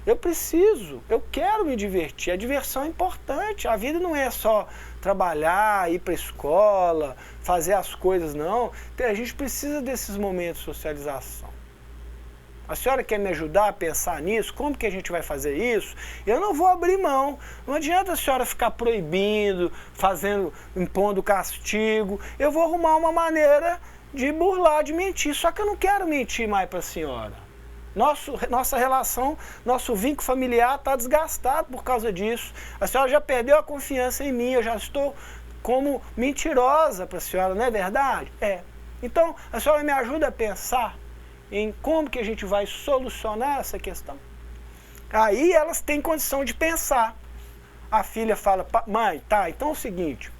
eu preciso, eu quero me divertir, a diversão é importante, a vida não é só trabalhar, ir para a escola, fazer as coisas, não. A gente precisa desses momentos de socialização. A senhora quer me ajudar a pensar nisso? Como que a gente vai fazer isso? Eu não vou abrir mão. Não adianta a senhora ficar proibindo, impondo castigo. Eu vou arrumar uma maneira de burlar, de mentir. Só que eu não quero mentir mais para a senhora. Nossa relação, nosso vínculo familiar está desgastado por causa disso. A senhora já perdeu a confiança em mim, eu já estou como mentirosa para a senhora, não é verdade? É. Então, a senhora me ajuda a pensar em como que a gente vai solucionar essa questão. Aí elas têm condição de pensar. A filha fala: mãe, tá, então é o seguinte,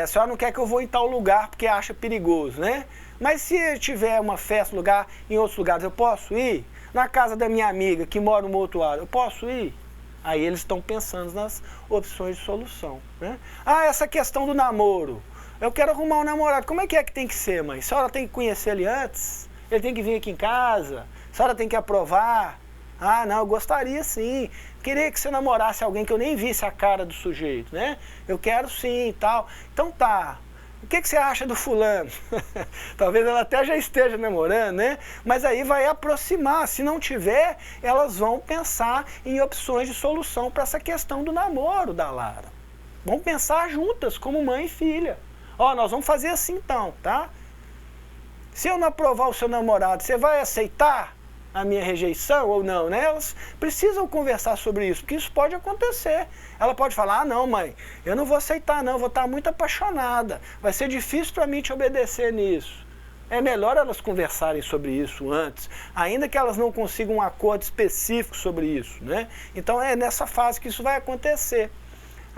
a senhora não quer que eu vou em tal lugar porque acha perigoso, né? Mas se tiver uma festa, lugar, em outros lugares, eu posso ir? Na casa da minha amiga que mora no outro lado, eu posso ir? Aí eles estão pensando nas opções de solução, né? Ah, essa questão do namoro. Eu quero arrumar um namorado. Como é que tem que ser, mãe? A senhora tem que conhecer ele antes? Ele tem que vir aqui em casa? A senhora tem que aprovar? Ah, não, eu gostaria sim. Queria que você namorasse alguém que eu nem visse a cara do sujeito, né? Eu quero sim e tal. Então tá. O que você acha do fulano? Talvez ela até já esteja namorando, né? Mas aí vai aproximar. Se não tiver, elas vão pensar em opções de solução para essa questão do namoro da Lara. Vamos pensar juntas, como mãe e filha. Ó, nós vamos fazer assim então, tá? Se eu não aprovar o seu namorado, você vai aceitar a minha rejeição ou não, né? Elas precisam conversar sobre isso, porque isso pode acontecer. Ela pode falar, ah, não, mãe, eu não vou aceitar não, vou estar muito apaixonada, vai ser difícil para mim te obedecer nisso. É melhor elas conversarem sobre isso antes, ainda que elas não consigam um acordo específico sobre isso, né? Então é nessa fase que isso vai acontecer.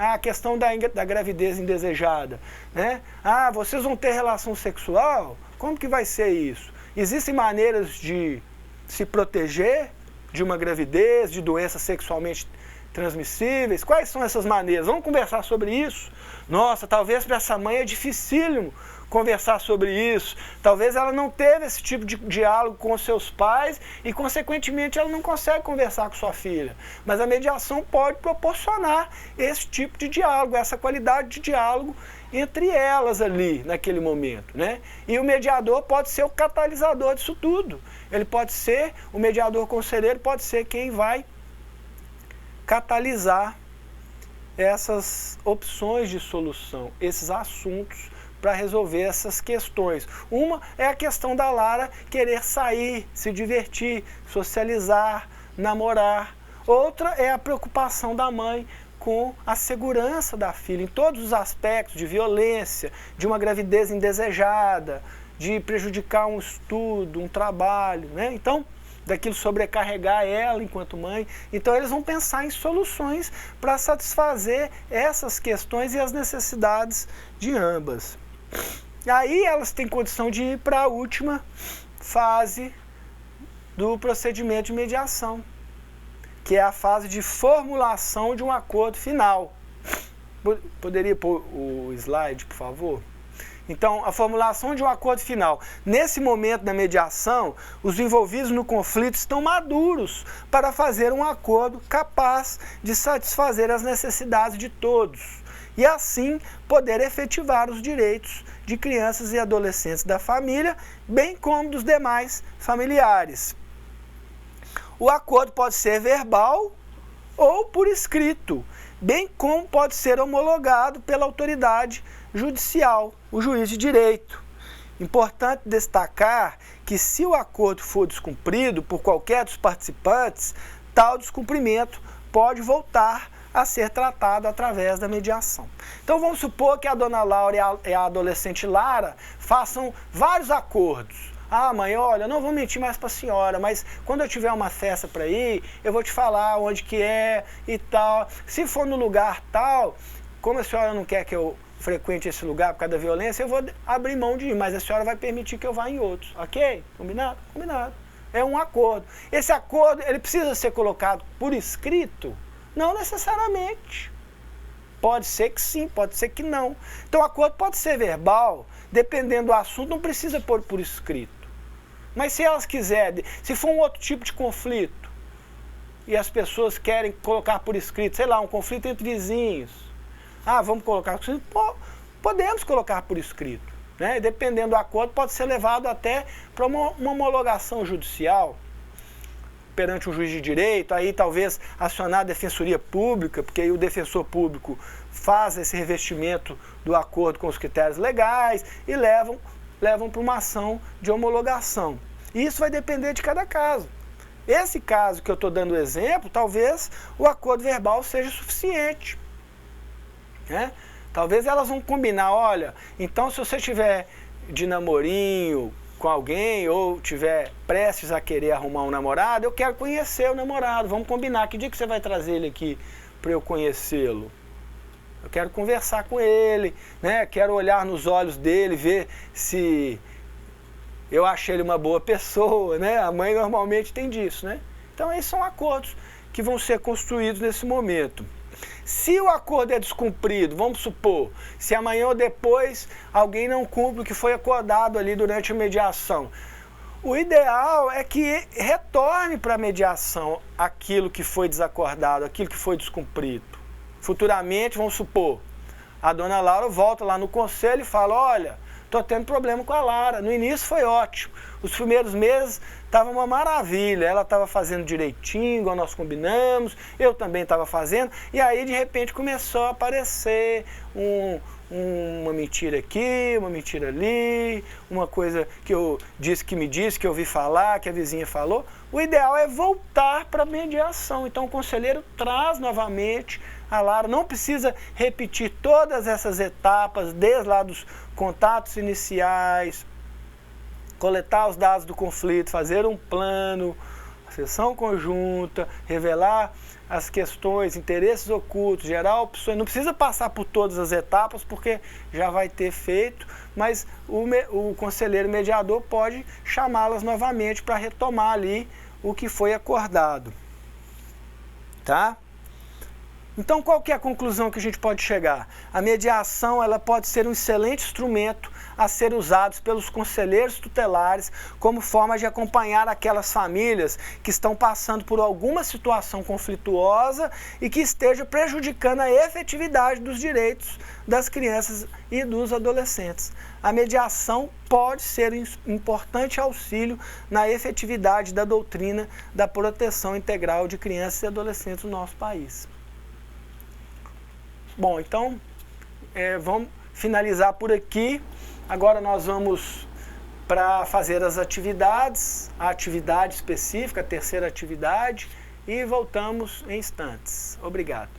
A questão da gravidez indesejada, né? Ah, vocês vão ter relação sexual? Como que vai ser isso? Existem maneiras de se proteger de uma gravidez, de doenças sexualmente transmissíveis? Quais são essas maneiras? Vamos conversar sobre isso? Nossa, talvez para essa mãe é dificílimo conversar sobre isso. Talvez ela não teve esse tipo de diálogo com os seus pais e, consequentemente, ela não consegue conversar com sua filha. Mas a mediação pode proporcionar esse tipo de diálogo, essa qualidade de diálogo entre elas ali, naquele momento, né? E o mediador pode ser o catalisador disso tudo. Ele pode ser, o mediador conselheiro pode ser quem vai catalisar essas opções de solução, esses assuntos para resolver essas questões. Uma é a questão da Lara querer sair, se divertir, socializar, namorar. Outra é a preocupação da mãe com a segurança da filha, em todos os aspectos, de violência, de uma gravidez indesejada, de prejudicar um estudo, um trabalho, né? Então, daquilo sobrecarregar ela enquanto mãe. Então eles vão pensar em soluções para satisfazer essas questões e as necessidades de ambas. E aí elas têm condição de ir para a última fase do procedimento de mediação, que é a fase de formulação de um acordo final. Poderia pôr o slide, por favor? Então, a formulação de um acordo final. Nesse momento da mediação, os envolvidos no conflito estão maduros para fazer um acordo capaz de satisfazer as necessidades de todos e, assim, poder efetivar os direitos de crianças e adolescentes da família, bem como dos demais familiares. O acordo pode ser verbal ou por escrito, bem como pode ser homologado pela autoridade judicial, o juiz de direito. Importante destacar que, se o acordo for descumprido por qualquer dos participantes, tal descumprimento pode voltar a ser tratado através da mediação. Então vamos supor que a dona Laura e a adolescente Lara façam vários acordos. Ah, mãe, olha, eu não vou mentir mais para a senhora, mas quando eu tiver uma festa para ir, eu vou te falar onde que é e tal. Se for no lugar tal, como a senhora não quer que eu frequente esse lugar por causa da violência, eu vou abrir mão de ir, mas a senhora vai permitir que eu vá em outros, ok? Combinado? Combinado. É um acordo. Esse acordo, ele precisa ser colocado por escrito? Não necessariamente. Pode ser que sim, pode ser que não. Então o acordo pode ser verbal, dependendo do assunto, não precisa pôr por escrito. Mas se elas quiserem, se for um outro tipo de conflito, e as pessoas querem colocar por escrito, sei lá, um conflito entre vizinhos, ah, vamos colocar por escrito? Podemos colocar por escrito, né? Dependendo do acordo, pode ser levado até para uma homologação judicial perante um juiz de direito, aí talvez acionar a defensoria pública, porque aí o defensor público faz esse revestimento do acordo com os critérios legais e levam para uma ação de homologação. E isso vai depender de cada caso. Esse caso que eu estou dando exemplo, talvez o acordo verbal seja suficiente, né? Talvez elas vão combinar, olha, então se você tiver de namorinho com alguém ou tiver prestes a querer arrumar um namorado, eu quero conhecer o namorado, vamos combinar, que dia que você vai trazer ele aqui para eu conhecê-lo? Eu quero conversar com ele, né? Quero olhar nos olhos dele, ver se eu achei ele uma boa pessoa, né? A mãe normalmente tem disso, né? Então esses são acordos que vão ser construídos nesse momento. Se o acordo é descumprido, vamos supor, se amanhã ou depois alguém não cumpre o que foi acordado ali durante a mediação, o ideal é que retorne para a mediação aquilo que foi desacordado, aquilo que foi descumprido. Futuramente, vamos supor, a dona Laura volta lá no conselho e fala, olha, estou tendo problema com a Lara. No início foi ótimo. Os primeiros meses estava uma maravilha. Ela estava fazendo direitinho, igual nós combinamos. Eu também estava fazendo. E aí, de repente, começou a aparecer uma mentira aqui, uma mentira ali, uma coisa que eu disse, que eu ouvi falar, que a vizinha falou. O ideal é voltar para a mediação. Então, o conselheiro traz novamente a Lara. Não precisa repetir todas essas etapas, desde lá dos contatos iniciais, coletar os dados do conflito, fazer um plano, sessão conjunta, revelar as questões, interesses ocultos, gerar opções. Não precisa passar por todas as etapas, porque já vai ter feito, mas o conselheiro mediador pode chamá-las novamente para retomar ali o que foi acordado. Tá? Então, qual que é a conclusão que a gente pode chegar? A mediação, ela pode ser um excelente instrumento a ser usado pelos conselheiros tutelares como forma de acompanhar aquelas famílias que estão passando por alguma situação conflituosa e que esteja prejudicando a efetividade dos direitos das crianças e dos adolescentes. A mediação pode ser um importante auxílio na efetividade da doutrina da proteção integral de crianças e adolescentes no nosso país. Bom, então, vamos finalizar por aqui. Agora nós vamos para fazer as atividades, a atividade específica, a terceira atividade, e voltamos em instantes. Obrigado.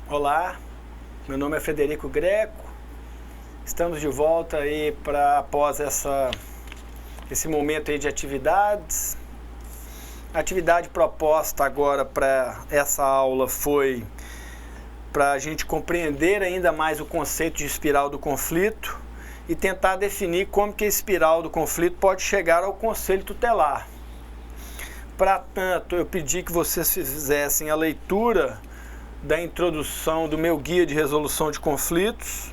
Olá, meu nome é Frederico Greco, estamos de volta aí após esse momento aí de atividades. A atividade proposta agora para essa aula foi para a gente compreender ainda mais o conceito de espiral do conflito e tentar definir como que a espiral do conflito pode chegar ao conselho tutelar. Para tanto, eu pedi que vocês fizessem a leitura da introdução do meu guia de resolução de conflitos.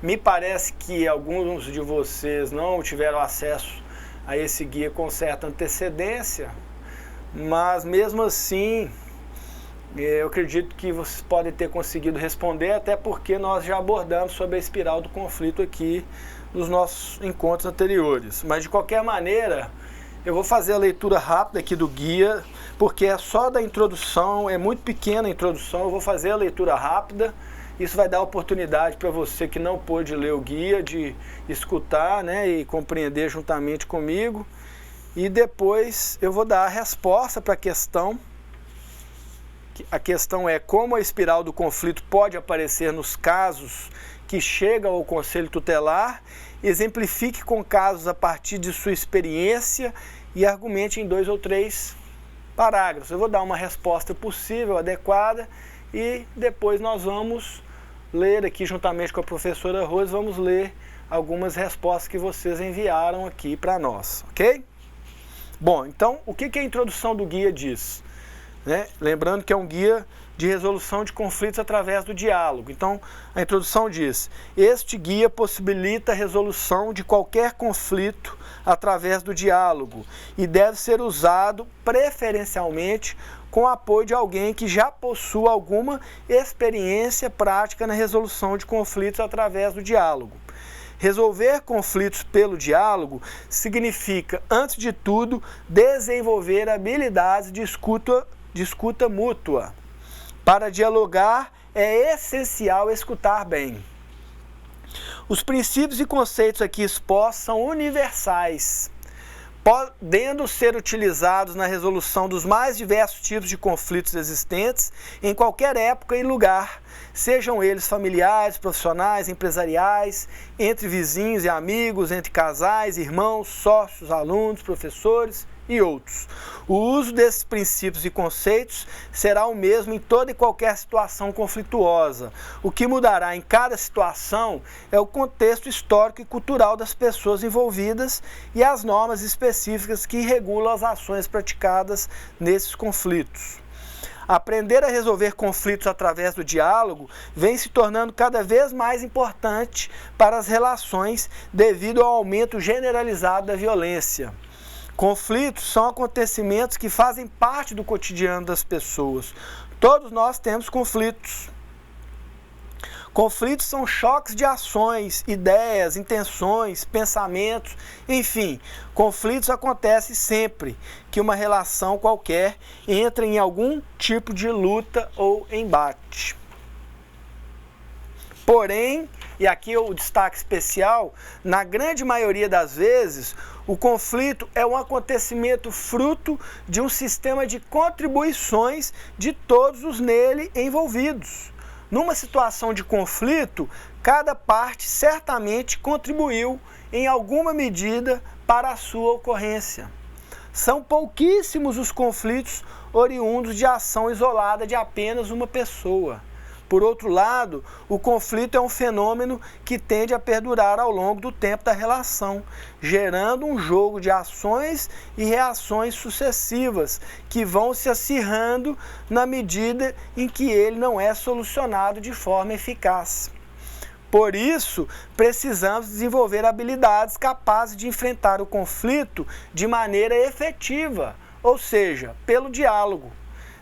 Me parece que alguns de vocês não tiveram acesso a esse guia com certa antecedência, mas mesmo assim, eu acredito que vocês podem ter conseguido responder, até porque nós já abordamos sobre a espiral do conflito aqui nos nossos encontros anteriores. Mas de qualquer maneira, eu vou fazer a leitura rápida aqui do guia, porque é só da introdução, é muito pequena a introdução, eu vou fazer a leitura rápida. Isso vai dar oportunidade para você que não pôde ler o guia, de escutar, né, e compreender juntamente comigo. E depois eu vou dar a resposta para a questão. A questão é como a espiral do conflito pode aparecer nos casos que chegam ao Conselho Tutelar. Exemplifique com casos a partir de sua experiência e argumente em 2 ou 3 parágrafos. Eu vou dar uma resposta possível, adequada, e depois nós vamos ler aqui juntamente com a professora Rose, vamos ler algumas respostas que vocês enviaram aqui para nós, ok? Bom, então, o que a introdução do guia diz? Né? Lembrando que é um guia de resolução de conflitos através do diálogo. Então, a introdução diz: este guia possibilita a resolução de qualquer conflito através do diálogo e deve ser usado preferencialmente com o apoio de alguém que já possua alguma experiência prática na resolução de conflitos através do diálogo. Resolver conflitos pelo diálogo significa, antes de tudo, desenvolver habilidades de escuta mútua. Para dialogar, é essencial escutar bem. Os princípios e conceitos aqui expostos são universais, podendo ser utilizados na resolução dos mais diversos tipos de conflitos existentes em qualquer época e lugar, sejam eles familiares, profissionais, empresariais, entre vizinhos e amigos, entre casais, irmãos, sócios, alunos, professores e outros. O uso desses princípios e conceitos será o mesmo em toda e qualquer situação conflituosa. O que mudará em cada situação é o contexto histórico e cultural das pessoas envolvidas e as normas específicas que regulam as ações praticadas nesses conflitos. Aprender a resolver conflitos através do diálogo vem se tornando cada vez mais importante para as relações devido ao aumento generalizado da violência. Conflitos são acontecimentos que fazem parte do cotidiano das pessoas. Todos nós temos conflitos. Conflitos são choques de ações, ideias, intenções, pensamentos, enfim, conflitos acontecem sempre que uma relação qualquer entra em algum tipo de luta ou embate. Porém, e aqui o destaque especial, na grande maioria das vezes, o conflito é um acontecimento fruto de um sistema de contribuições de todos os nele envolvidos. Numa situação de conflito, cada parte certamente contribuiu em alguma medida para a sua ocorrência. São pouquíssimos os conflitos oriundos de ação isolada de apenas uma pessoa. Por outro lado, o conflito é um fenômeno que tende a perdurar ao longo do tempo da relação, gerando um jogo de ações e reações sucessivas que vão se acirrando na medida em que ele não é solucionado de forma eficaz. Por isso, precisamos desenvolver habilidades capazes de enfrentar o conflito de maneira efetiva, ou seja, pelo diálogo.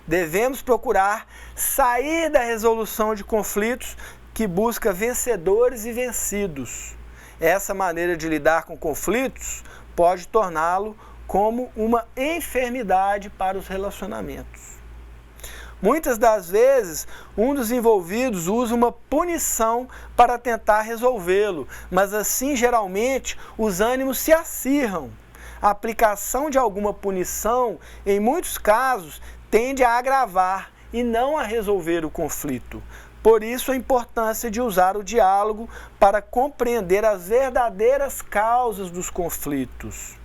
Devemos procurar sair da resolução de conflitos que busca vencedores e vencidos. Essa maneira de lidar com conflitos pode torná-lo como uma enfermidade para os relacionamentos. Muitas das vezes, um dos envolvidos usa uma punição para tentar resolvê-lo, mas assim, geralmente, os ânimos se acirram. A aplicação de alguma punição, em muitos casos, tende a agravar e não a resolver o conflito. Por isso, a importância de usar o diálogo para compreender as verdadeiras causas dos conflitos,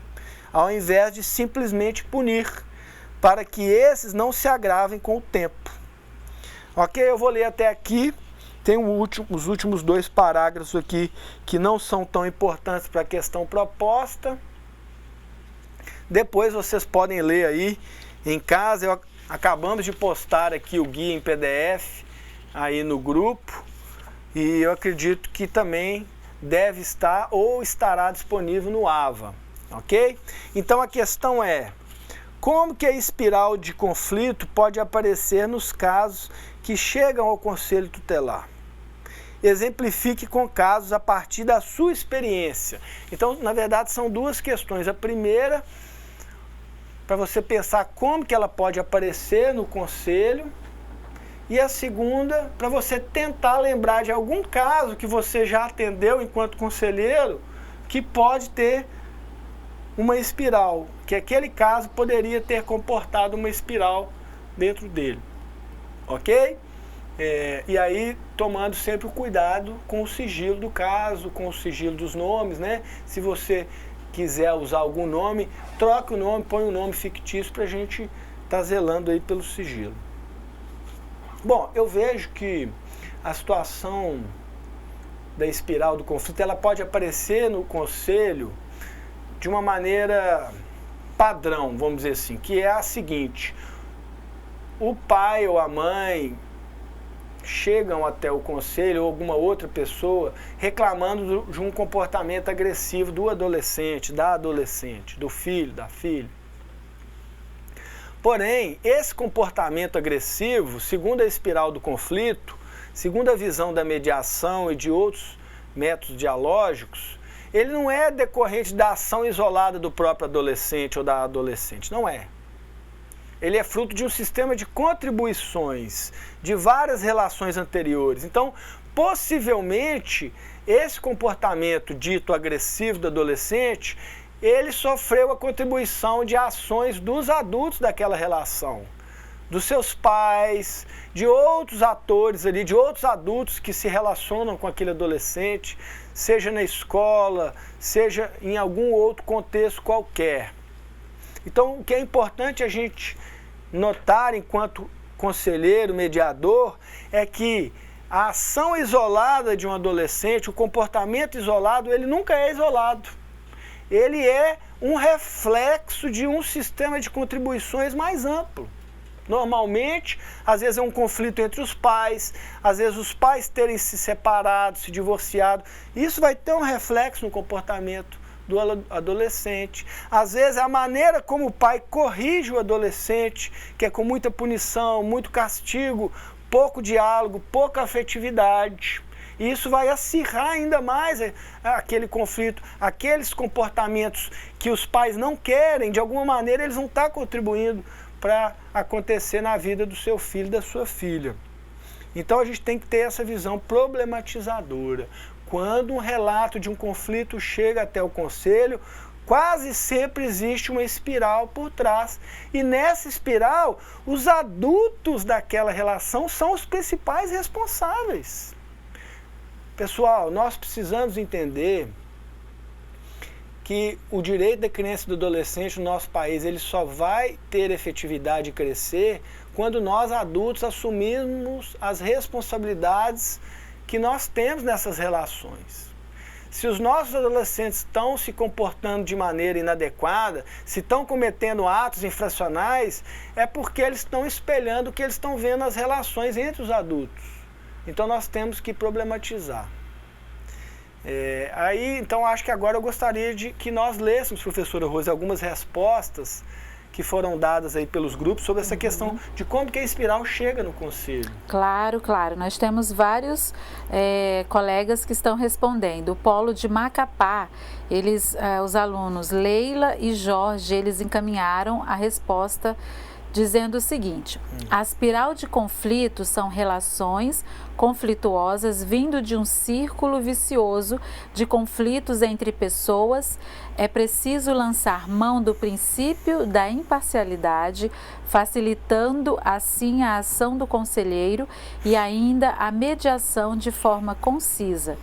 ao invés de simplesmente punir, para que esses não se agravem com o tempo. Ok? Eu vou ler até aqui. Tem os últimos 2 parágrafos aqui que não são tão importantes para a questão proposta. Depois vocês podem ler aí em casa. Acabamos de postar aqui o guia em PDF aí no grupo e eu acredito que também deve estar ou estará disponível no AVA, ok? Então a questão é: como que a espiral de conflito pode aparecer nos casos que chegam ao Conselho Tutelar? Exemplifique com casos a partir da sua experiência. Então, na verdade, são 2 questões. A primeira, para você pensar como que ela pode aparecer no conselho, e a segunda, para você tentar lembrar de algum caso que você já atendeu enquanto conselheiro, que pode ter uma espiral, que aquele caso poderia ter comportado uma espiral dentro dele, ok? E aí, tomando sempre o cuidado com o sigilo do caso, com o sigilo dos nomes, né? Se você quiser usar algum nome, troque o nome, põe um nome fictício para a gente estar zelando aí pelo sigilo. Bom, eu vejo que a situação da espiral do conflito, ela pode aparecer no conselho de uma maneira padrão, vamos dizer assim, que é a seguinte: o pai ou a mãe chegam até o conselho ou alguma outra pessoa reclamando de um comportamento agressivo do adolescente, da adolescente, do filho, da filha. Porém, esse comportamento agressivo, segundo a espiral do conflito, segundo a visão da mediação e de outros métodos dialógicos, ele não é decorrente da ação isolada do próprio adolescente ou da adolescente, não é. Ele é fruto de um sistema de contribuições de várias relações anteriores. Então, possivelmente, esse comportamento dito agressivo do adolescente, ele sofreu a contribuição de ações dos adultos daquela relação, dos seus pais, de outros atores ali, de outros adultos que se relacionam com aquele adolescente, seja na escola, seja em algum outro contexto qualquer. Então, o que é importante a gente notar enquanto conselheiro, mediador, é que a ação isolada de um adolescente, o comportamento isolado, ele nunca é isolado. Ele é um reflexo de um sistema de contribuições mais amplo. Normalmente, às vezes é um conflito entre os pais, às vezes os pais terem se separado, se divorciado. Isso vai ter um reflexo no comportamento do adolescente. Às vezes é a maneira como o pai corrige o adolescente, que é com muita punição, muito castigo, pouco diálogo, pouca afetividade. E isso vai acirrar ainda mais aquele conflito, aqueles comportamentos que os pais não querem, de alguma maneira eles não estão contribuindo para acontecer na vida do seu filho, da sua filha. Então a gente tem que ter essa visão problematizadora. Quando um relato de um conflito chega até o conselho, quase sempre existe uma espiral por trás. E nessa espiral, os adultos daquela relação são os principais responsáveis. Pessoal, nós precisamos entender que o direito da criança e do adolescente no nosso país, ele só vai ter efetividade e crescer quando nós adultos assumirmos as responsabilidades que nós temos nessas relações. Se os nossos adolescentes estão se comportando de maneira inadequada, se estão cometendo atos infracionais, é porque eles estão espelhando o que eles estão vendo nas relações entre os adultos. Então nós temos que problematizar. Então acho que agora eu gostaria de que nós lêssemos, professora Rose, algumas respostas que foram dadas aí pelos grupos sobre essa questão de como que a espiral chega no conselho. Claro, claro. Nós temos vários colegas que estão respondendo. O Polo de Macapá, os alunos Leila e Jorge, eles encaminharam a resposta dizendo o seguinte: a espiral de conflitos são relações conflituosas vindo de um círculo vicioso de conflitos entre pessoas. É preciso lançar mão do princípio da imparcialidade, facilitando assim a ação do conselheiro e ainda a mediação de forma concisa,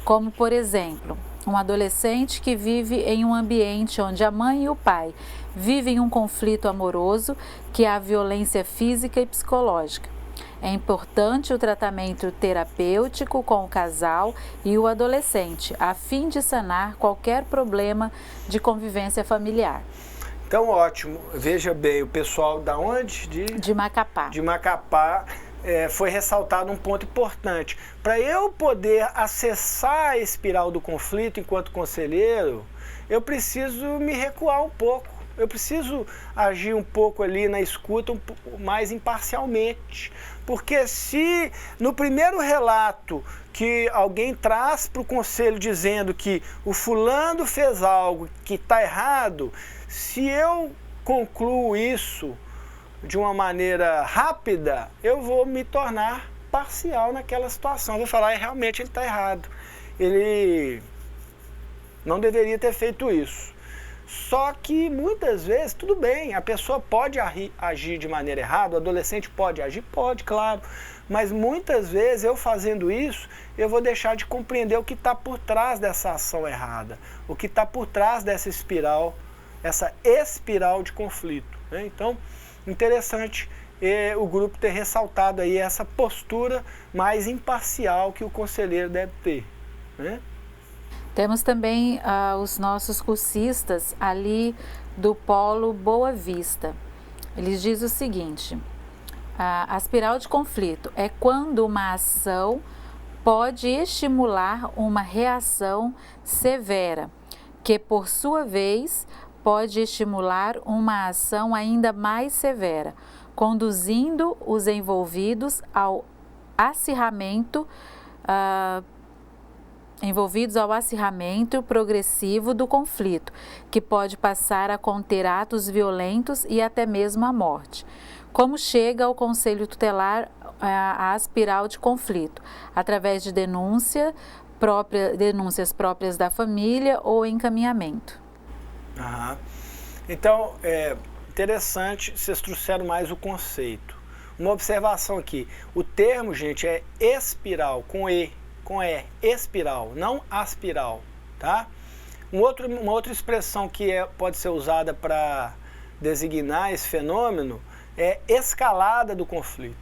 como por exemplo, um adolescente que vive em um ambiente onde a mãe e o pai vivem um conflito amoroso, que é a violência física e psicológica. É importante o tratamento terapêutico com o casal e o adolescente, a fim de sanar qualquer problema de convivência familiar. Então, ótimo. Veja bem, o pessoal da onde? De Macapá. De Macapá. Foi ressaltado um ponto importante. Para eu poder acessar a espiral do conflito enquanto conselheiro, eu preciso me recuar um pouco. Eu preciso agir um pouco ali na escuta mais imparcialmente. Porque se no primeiro relato que alguém traz para o conselho dizendo que o fulano fez algo que está errado, se eu concluo isso de uma maneira rápida, eu vou me tornar parcial naquela situação. Eu vou falar, realmente ele está errado. Ele não deveria ter feito isso. Só que muitas vezes, tudo bem, a pessoa pode agir de maneira errada, o adolescente pode agir? Pode, claro. Mas muitas vezes, eu fazendo isso, eu vou deixar de compreender o que está por trás dessa ação errada, o que está por trás dessa espiral, essa espiral de conflito, né? Então, interessante o grupo ter ressaltado aí essa postura mais imparcial que o conselheiro deve ter, né? Temos também os nossos cursistas ali do Polo Boa Vista. Eles dizem o seguinte: a espiral de conflito é quando uma ação pode estimular uma reação severa, que por sua vez pode estimular uma ação ainda mais severa, conduzindo os envolvidos ao acirramento progressivo do conflito, que pode passar a conter atos violentos e até mesmo a morte. Como chega ao Conselho Tutelar a espiral de conflito? Através de denúncias próprias da família ou encaminhamento. Então, interessante, vocês trouxeram mais o conceito. Uma observação aqui, o termo, gente, é espiral, com espiral, não aspiral, tá? Uma outra expressão que pode ser usada para designar esse fenômeno é escalada do conflito.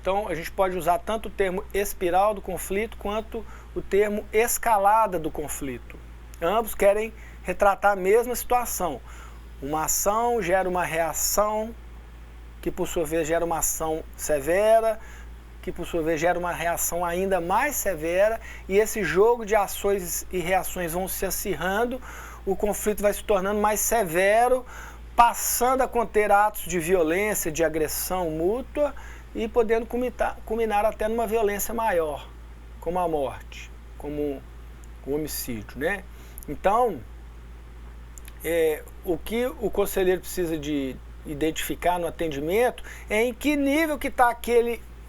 Então a gente pode usar tanto o termo espiral do conflito quanto o termo escalada do conflito. Ambos querem retratar a mesma situação. Uma ação gera uma reação, que por sua vez gera uma ação severa, que por sua vez gera uma reação ainda mais severa, e esse jogo de ações e reações vão se acirrando, o conflito vai se tornando mais severo, passando a conter atos de violência, de agressão mútua, e podendo culminar até numa violência maior, como a morte, como o homicídio, né? Então, o que o conselheiro precisa de identificar no atendimento é em que nível que está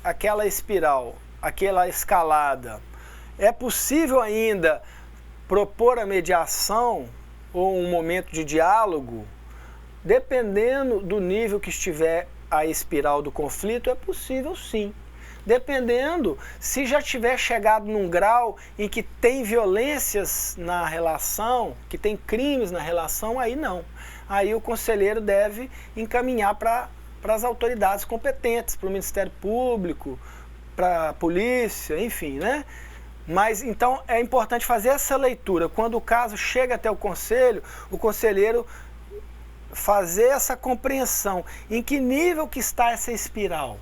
aquela espiral, aquela escalada. É possível ainda propor a mediação ou um momento de diálogo? Dependendo do nível que estiver a espiral do conflito, é possível sim. Dependendo, se já tiver chegado num grau em que tem violências na relação, que tem crimes na relação, aí não. Aí o conselheiro deve encaminhar para as autoridades competentes, para o Ministério Público, para a polícia, enfim, né? Mas então é importante fazer essa leitura. Quando o caso chega até o conselheiro fazer essa compreensão. Em que nível que está essa espiral?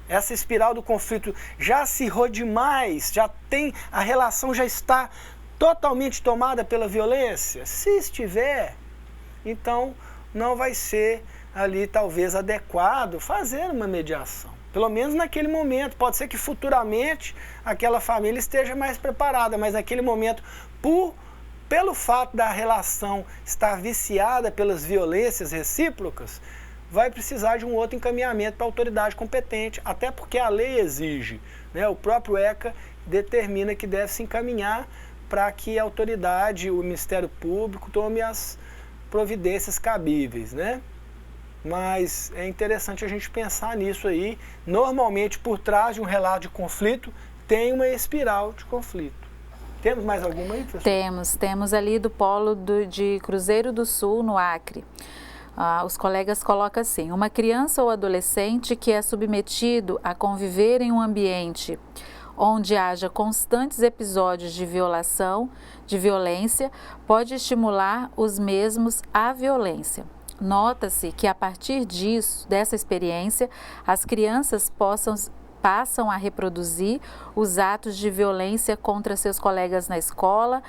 Essa espiral do conflito já acirrou demais? A relação já está totalmente tomada pela violência? Se estiver, então não vai ser ali talvez adequado fazer uma mediação. Pelo menos naquele momento. Pode ser que futuramente aquela família esteja mais preparada, mas naquele momento, pelo fato da relação estar viciada pelas violências recíprocas, vai precisar de um outro encaminhamento para a autoridade competente, até porque a lei exige, né? O próprio ECA determina que deve se encaminhar para que a autoridade, o Ministério Público, tome as providências cabíveis, né? Mas é interessante a gente pensar nisso aí. Normalmente, por trás de um relato de conflito, tem uma espiral de conflito. Temos mais alguma aí, professor? Temos ali do polo de Cruzeiro do Sul, no Acre. Os colegas colocam assim: uma criança ou adolescente que é submetido a conviver em um ambiente onde haja constantes episódios de violação, de violência, pode estimular os mesmos à violência. Nota-se que a partir dessa experiência, as crianças passam a reproduzir os atos de violência contra seus colegas na escola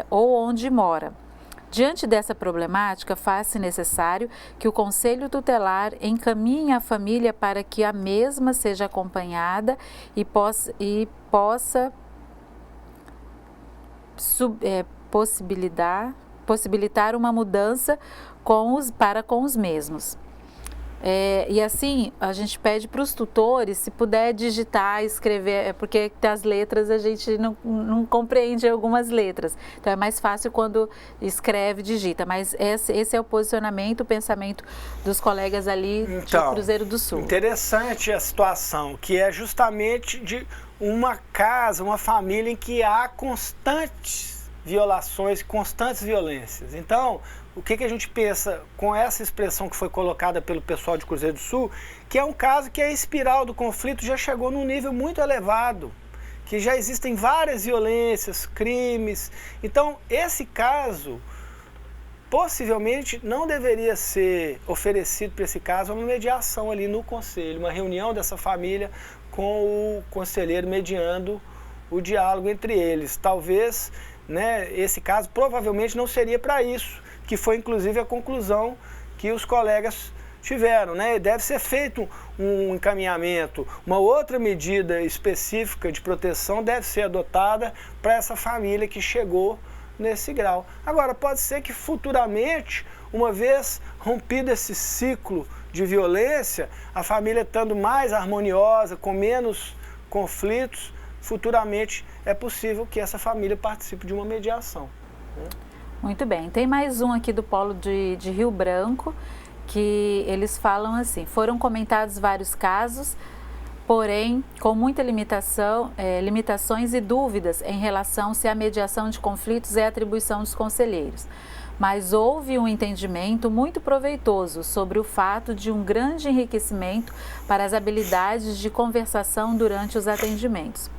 ou onde mora. Diante dessa problemática, faz-se necessário que o Conselho Tutelar encaminhe a família para que a mesma seja acompanhada e possa possibilitar uma mudança para com os mesmos. E assim, a gente pede para os tutores, se puder digitar, escrever, porque as letras a gente não compreende algumas letras. Então é mais fácil quando escreve, digita. Mas esse é o posicionamento, o pensamento dos colegas ali de Cruzeiro do Sul. Interessante a situação, que é justamente de uma casa, uma família em que há constantes violações, constantes violências. Então, o que a gente pensa com essa expressão que foi colocada pelo pessoal de Cruzeiro do Sul, que é um caso que a espiral do conflito já chegou num nível muito elevado, que já existem várias violências, crimes. Então, esse caso, possivelmente, não deveria ser oferecido para esse caso uma mediação ali no conselho, uma reunião dessa família com o conselheiro mediando o diálogo entre eles. Talvez, né, esse caso provavelmente não seria para isso, que foi inclusive a conclusão que os colegas tiveram, né? Deve ser feito um encaminhamento, uma outra medida específica de proteção deve ser adotada para essa família que chegou nesse grau. Agora, pode ser que futuramente, uma vez rompido esse ciclo de violência, a família estando mais harmoniosa, com menos conflitos, futuramente é possível que essa família participe de uma mediação, né? Muito bem, tem mais um aqui do polo de Rio Branco, que eles falam assim: foram comentados vários casos, porém com muita limitações e dúvidas em relação se a mediação de conflitos é atribuição dos conselheiros. mas houve um entendimento muito proveitoso sobre o fato de um grande enriquecimento para as habilidades de conversação durante os atendimentos.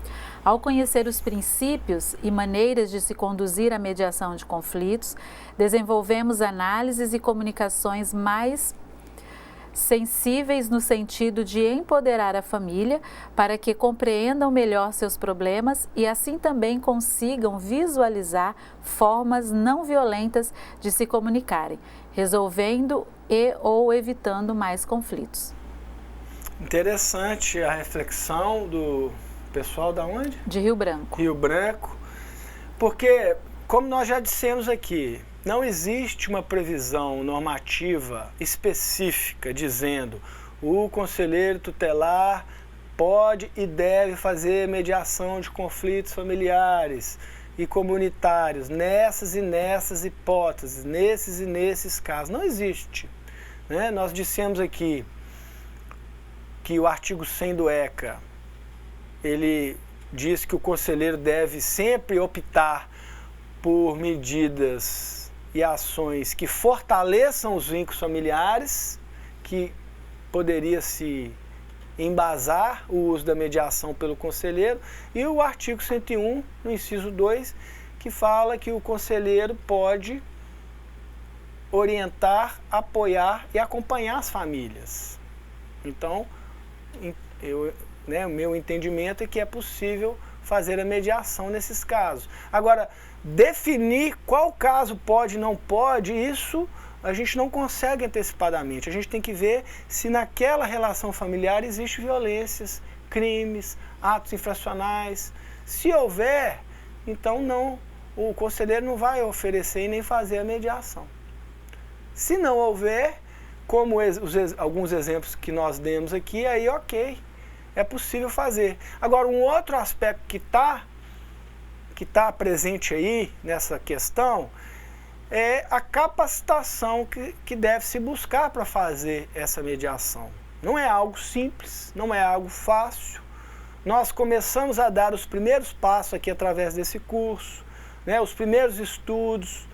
Ao conhecer os princípios e maneiras de se conduzir à mediação de conflitos, desenvolvemos análises e comunicações mais sensíveis no sentido de empoderar a família para que compreendam melhor seus problemas e assim também consigam visualizar formas não violentas de se comunicarem, resolvendo e ou evitando mais conflitos. Interessante a reflexão do pessoal da onde? De Rio Branco. Rio Branco, porque, como nós já dissemos aqui, não existe uma previsão normativa específica dizendo o conselheiro tutelar pode e deve fazer mediação de conflitos familiares e comunitários nessas e nessas hipóteses, nesses e nesses casos. Não existe, né? Nós dissemos aqui que o artigo 100 do ECA, ele diz que o conselheiro deve sempre optar por medidas e ações que fortaleçam os vínculos familiares, que poderia se embasar o uso da mediação pelo conselheiro, e o artigo 101, no inciso 2, que fala que o conselheiro pode orientar, apoiar e acompanhar as famílias. Então, o meu entendimento é que é possível fazer a mediação nesses casos. Agora, definir qual caso pode e não pode, isso a gente não consegue antecipadamente. A gente tem que ver se naquela relação familiar existe violências, crimes, atos infracionais. Se houver, então não, o conselheiro não vai oferecer e nem fazer a mediação. Se não houver, como alguns exemplos que nós demos aqui, aí ok, é possível fazer. Agora, um outro aspecto que está presente aí nessa questão é a capacitação que deve se buscar para fazer essa mediação. Não é algo simples, não é algo fácil. Nós começamos a dar os primeiros passos aqui através desse curso, né, os primeiros estudos,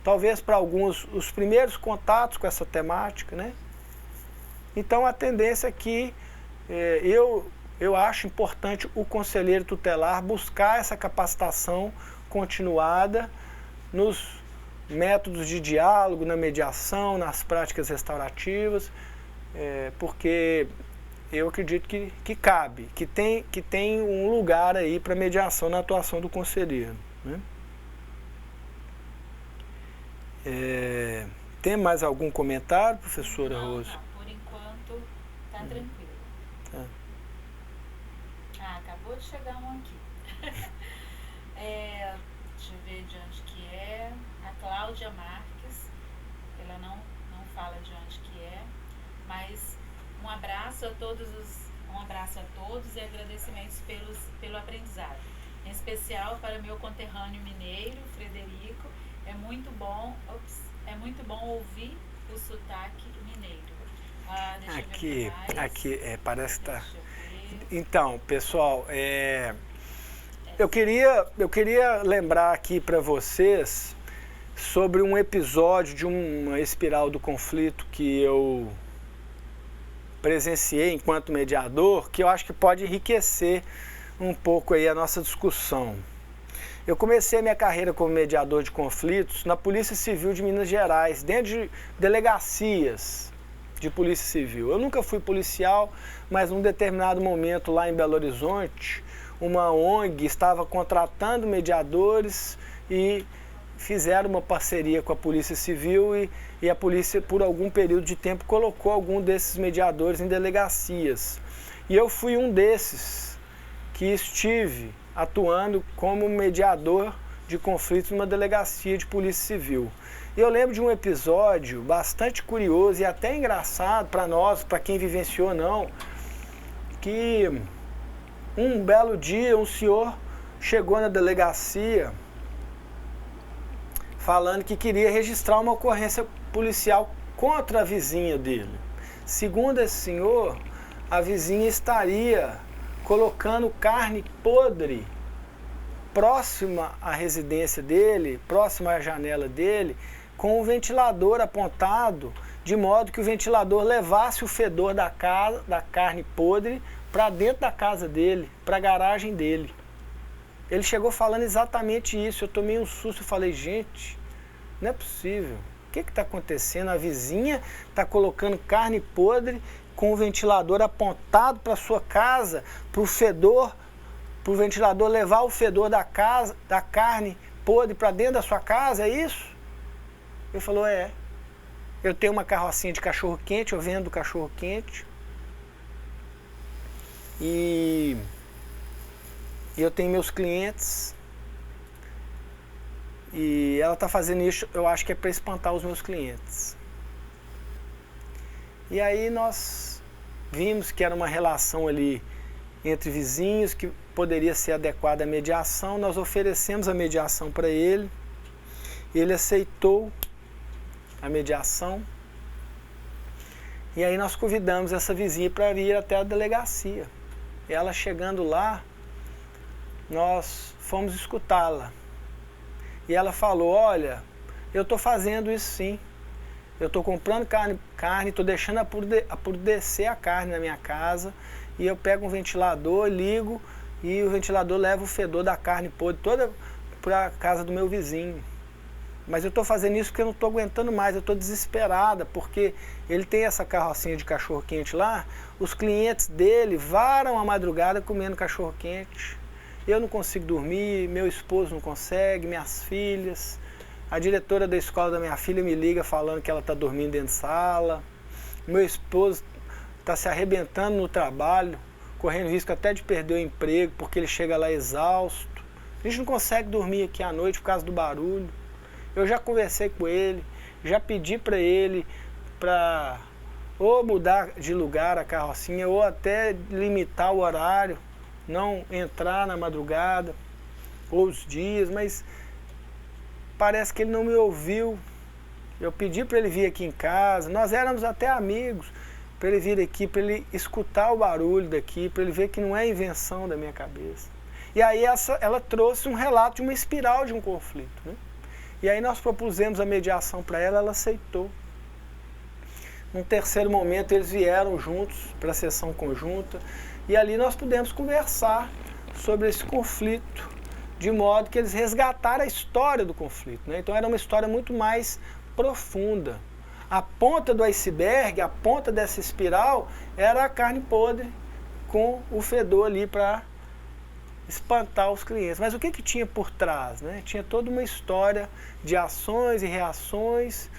talvez para alguns os primeiros contatos com essa temática, né? Então a tendência é que eu acho importante o conselheiro tutelar buscar essa capacitação continuada nos métodos de diálogo, na mediação, nas práticas restaurativas, porque eu acredito que cabe, que tem um lugar aí para mediação na atuação do conselheiro, né? Tem mais algum comentário, professora Rosa? Não, por enquanto está tranquilo. Acabou de chegar um aqui. Deixa eu ver de onde que é. A Cláudia Marques. Ela não fala de onde que é. Mas um abraço a todos e agradecimentos pelo aprendizado. Em especial para meu conterrâneo mineiro, Frederico. É muito bom ouvir o sotaque mineiro. Aqui parece que está. Então, pessoal, eu queria lembrar aqui para vocês sobre um episódio de uma espiral do conflito que eu presenciei enquanto mediador, que eu acho que pode enriquecer um pouco aí a nossa discussão. Eu comecei a minha carreira como mediador de conflitos na Polícia Civil de Minas Gerais, dentro de delegacias de Polícia Civil. Eu nunca fui policial, mas num determinado momento lá em Belo Horizonte, uma ONG estava contratando mediadores e fizeram uma parceria com a Polícia Civil e a polícia, por algum período de tempo, colocou algum desses mediadores em delegacias. E eu fui um desses que estive atuando como mediador de conflitos numa delegacia de Polícia Civil. E eu lembro de um episódio bastante curioso e até engraçado para nós, para quem vivenciou não, que um belo dia um senhor chegou na delegacia falando que queria registrar uma ocorrência policial contra a vizinha dele. Segundo esse senhor, a vizinha estaria colocando carne podre próxima à residência dele, próxima à janela dele, com o ventilador apontado, de modo que o ventilador levasse o fedor da carne podre para dentro da casa dele, para a garagem dele. Ele chegou falando exatamente isso. Eu tomei um susto e falei, gente, não é possível. O que está acontecendo? A vizinha está colocando carne podre com o ventilador apontado para a sua casa, para o fedor, para o ventilador levar o fedor da carne podre para dentro da sua casa, é isso? Ele falou, é. Eu tenho uma carrocinha de cachorro-quente, eu vendo cachorro-quente. E eu tenho meus clientes. E ela está fazendo isso, eu acho que é para espantar os meus clientes. E aí nós vimos que era uma relação ali entre vizinhos, que poderia ser adequada à mediação. Nós oferecemos a mediação para ele. Ele aceitou a mediação. E aí nós convidamos essa vizinha para vir até a delegacia. Ela chegando lá, nós fomos escutá-la. E ela falou, olha, eu estou fazendo isso sim. Eu estou comprando carne, estou deixando apodrecer a carne na minha casa. E eu pego um ventilador, ligo, e o ventilador leva o fedor da carne podre toda para a casa do meu vizinho. Mas eu estou fazendo isso porque eu não estou aguentando mais, eu estou desesperada, porque ele tem essa carrocinha de cachorro-quente lá, os clientes dele varam a madrugada comendo cachorro-quente. Eu não consigo dormir, meu esposo não consegue, minhas filhas. A diretora da escola da minha filha me liga falando que ela está dormindo dentro de sala. Meu esposo está se arrebentando no trabalho, correndo risco até de perder o emprego, porque ele chega lá exausto. A gente não consegue dormir aqui à noite por causa do barulho. Eu já conversei com ele, já pedi para ele para ou mudar de lugar a carrocinha, ou até limitar o horário, não entrar na madrugada, ou os dias, mas parece que ele não me ouviu. Eu pedi para ele vir aqui em casa, nós éramos até amigos, para ele vir aqui, para ele escutar o barulho daqui, para ele ver que não é invenção da minha cabeça. E aí ela trouxe um relato de uma espiral de um conflito, né? E aí nós propusemos a mediação para ela, ela aceitou. Num terceiro momento eles vieram juntos para a sessão conjunta e ali nós pudemos conversar sobre esse conflito, de modo que eles resgataram a história do conflito, né? Então era uma história muito mais profunda. A ponta do iceberg, a ponta dessa espiral, era a carne podre com o fedor ali para espantar os clientes. Mas o que tinha por trás, né? Tinha toda uma história de ações e reações,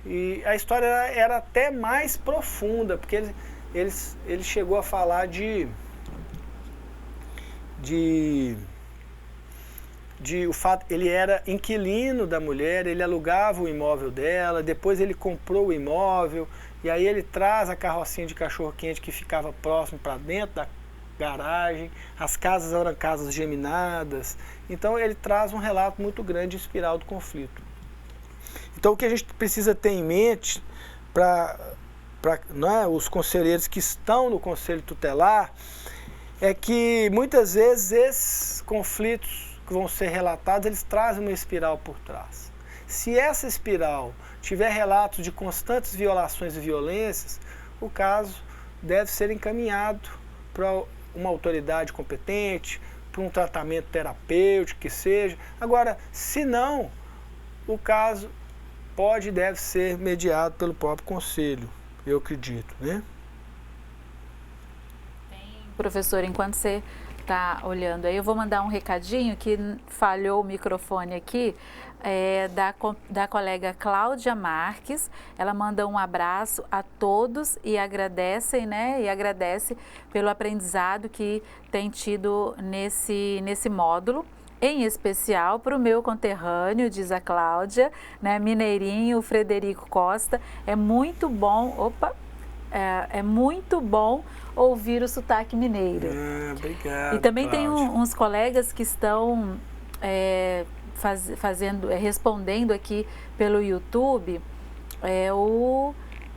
e a história era até mais profunda, porque ele chegou a falar de o fato, ele era inquilino da mulher, ele alugava o imóvel dela, depois ele comprou o imóvel, e aí ele traz a carrocinha de cachorro-quente que ficava próximo para dentro da garagem, as casas eram casas geminadas. Então ele traz um relato muito grande de espiral do conflito. Então o que a gente precisa ter em mente para os conselheiros que estão no conselho tutelar é que muitas vezes esses conflitos que vão ser relatados, eles trazem uma espiral por trás. Se essa espiral tiver relatos de constantes violações e violências, o caso deve ser encaminhado para uma autoridade competente, para um tratamento terapêutico que seja. Agora, se não, o caso pode e deve ser mediado pelo próprio conselho, eu acredito, né? Professor, enquanto você está olhando aí, eu vou mandar um recadinho que falhou o microfone aqui, da colega Cláudia Marques. Ela manda um abraço a todos e agradece, né? E agradece pelo aprendizado que tem tido nesse módulo. Em especial para o meu conterrâneo, diz a Cláudia, né, mineirinho, Frederico Costa. É muito bom, é muito bom ouvir o sotaque mineiro. Obrigado, e também Cláudia. tem uns colegas que estão respondendo aqui pelo YouTube. O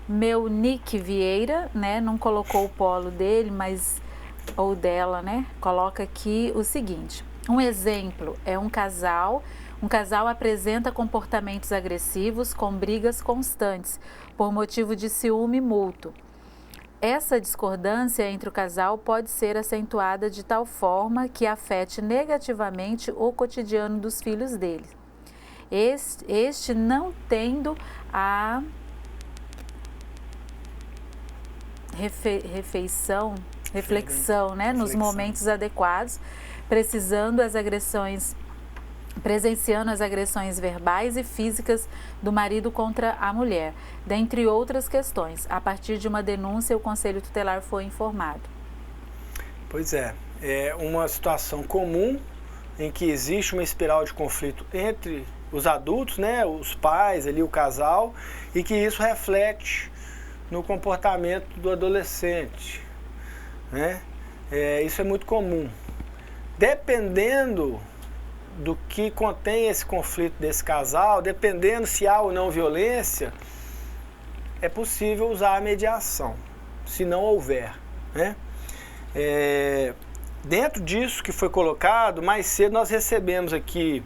meu Nick Vieira, né, não colocou o polo dele, mas ou dela, né, coloca aqui o seguinte: um exemplo é um casal Um casal apresenta comportamentos agressivos com brigas constantes, por motivo de ciúme mútuo. Essa discordância entre o casal pode ser acentuada de tal forma que afete negativamente o cotidiano dos filhos dele. Este não tendo a reflexão, né, nos momentos adequados, presenciando as agressões verbais e físicas do marido contra a mulher, dentre outras questões. A partir de uma denúncia, o Conselho Tutelar foi informado. Pois é uma situação comum em que existe uma espiral de conflito entre os adultos, né, os pais, ali, o casal, e que isso reflete no comportamento do adolescente, né? Isso é muito comum. Dependendo do que contém esse conflito desse casal, dependendo se há ou não violência, é possível usar a mediação, se não houver, né? Dentro disso que foi colocado, mais cedo nós recebemos aqui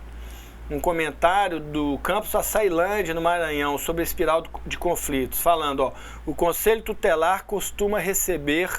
um comentário do campus Açailândia, no Maranhão, sobre a espiral de conflitos, falando, o Conselho Tutelar costuma receber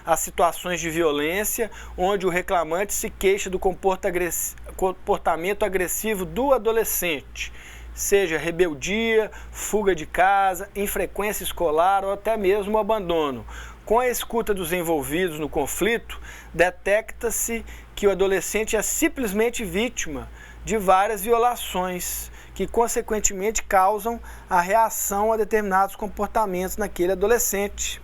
as situações de violência onde o reclamante se queixa do comportamento agressivo do adolescente, seja rebeldia, fuga de casa, infrequência escolar ou até mesmo abandono. Com a escuta dos envolvidos no conflito, detecta-se que o adolescente é simplesmente vítima de várias violações que, consequentemente, causam a reação a determinados comportamentos naquele adolescente.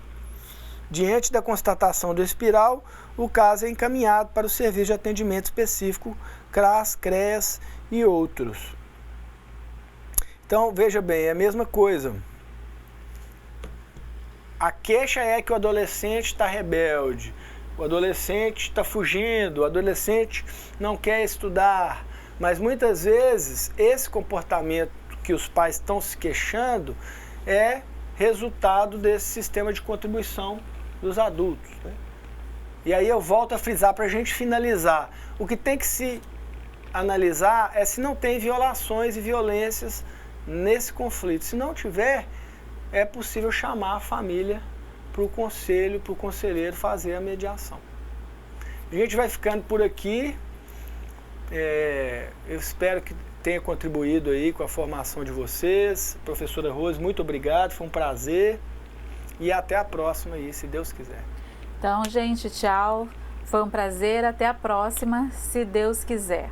Diante da constatação do espiral, o caso é encaminhado para o Serviço de Atendimento Específico, CRAS, CREAS e outros. Então, veja bem, é a mesma coisa. A queixa é que o adolescente está rebelde, o adolescente está fugindo, o adolescente não quer estudar. Mas muitas vezes esse comportamento que os pais estão se queixando é resultado desse sistema de contribuição dos adultos, né? E aí eu volto a frisar para a gente finalizar. O que tem que se analisar é se não tem violações e violências nesse conflito. Se não tiver, é possível chamar a família para o conselho, para o conselheiro fazer a mediação. A gente vai ficando por aqui. Eu espero que tenha contribuído aí com a formação de vocês. Professora Rose, muito obrigado, foi um prazer. E até a próxima aí, se Deus quiser. Então, gente, tchau. Foi um prazer, até a próxima, se Deus quiser.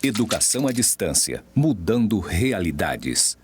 Educação à distância, mudando realidades.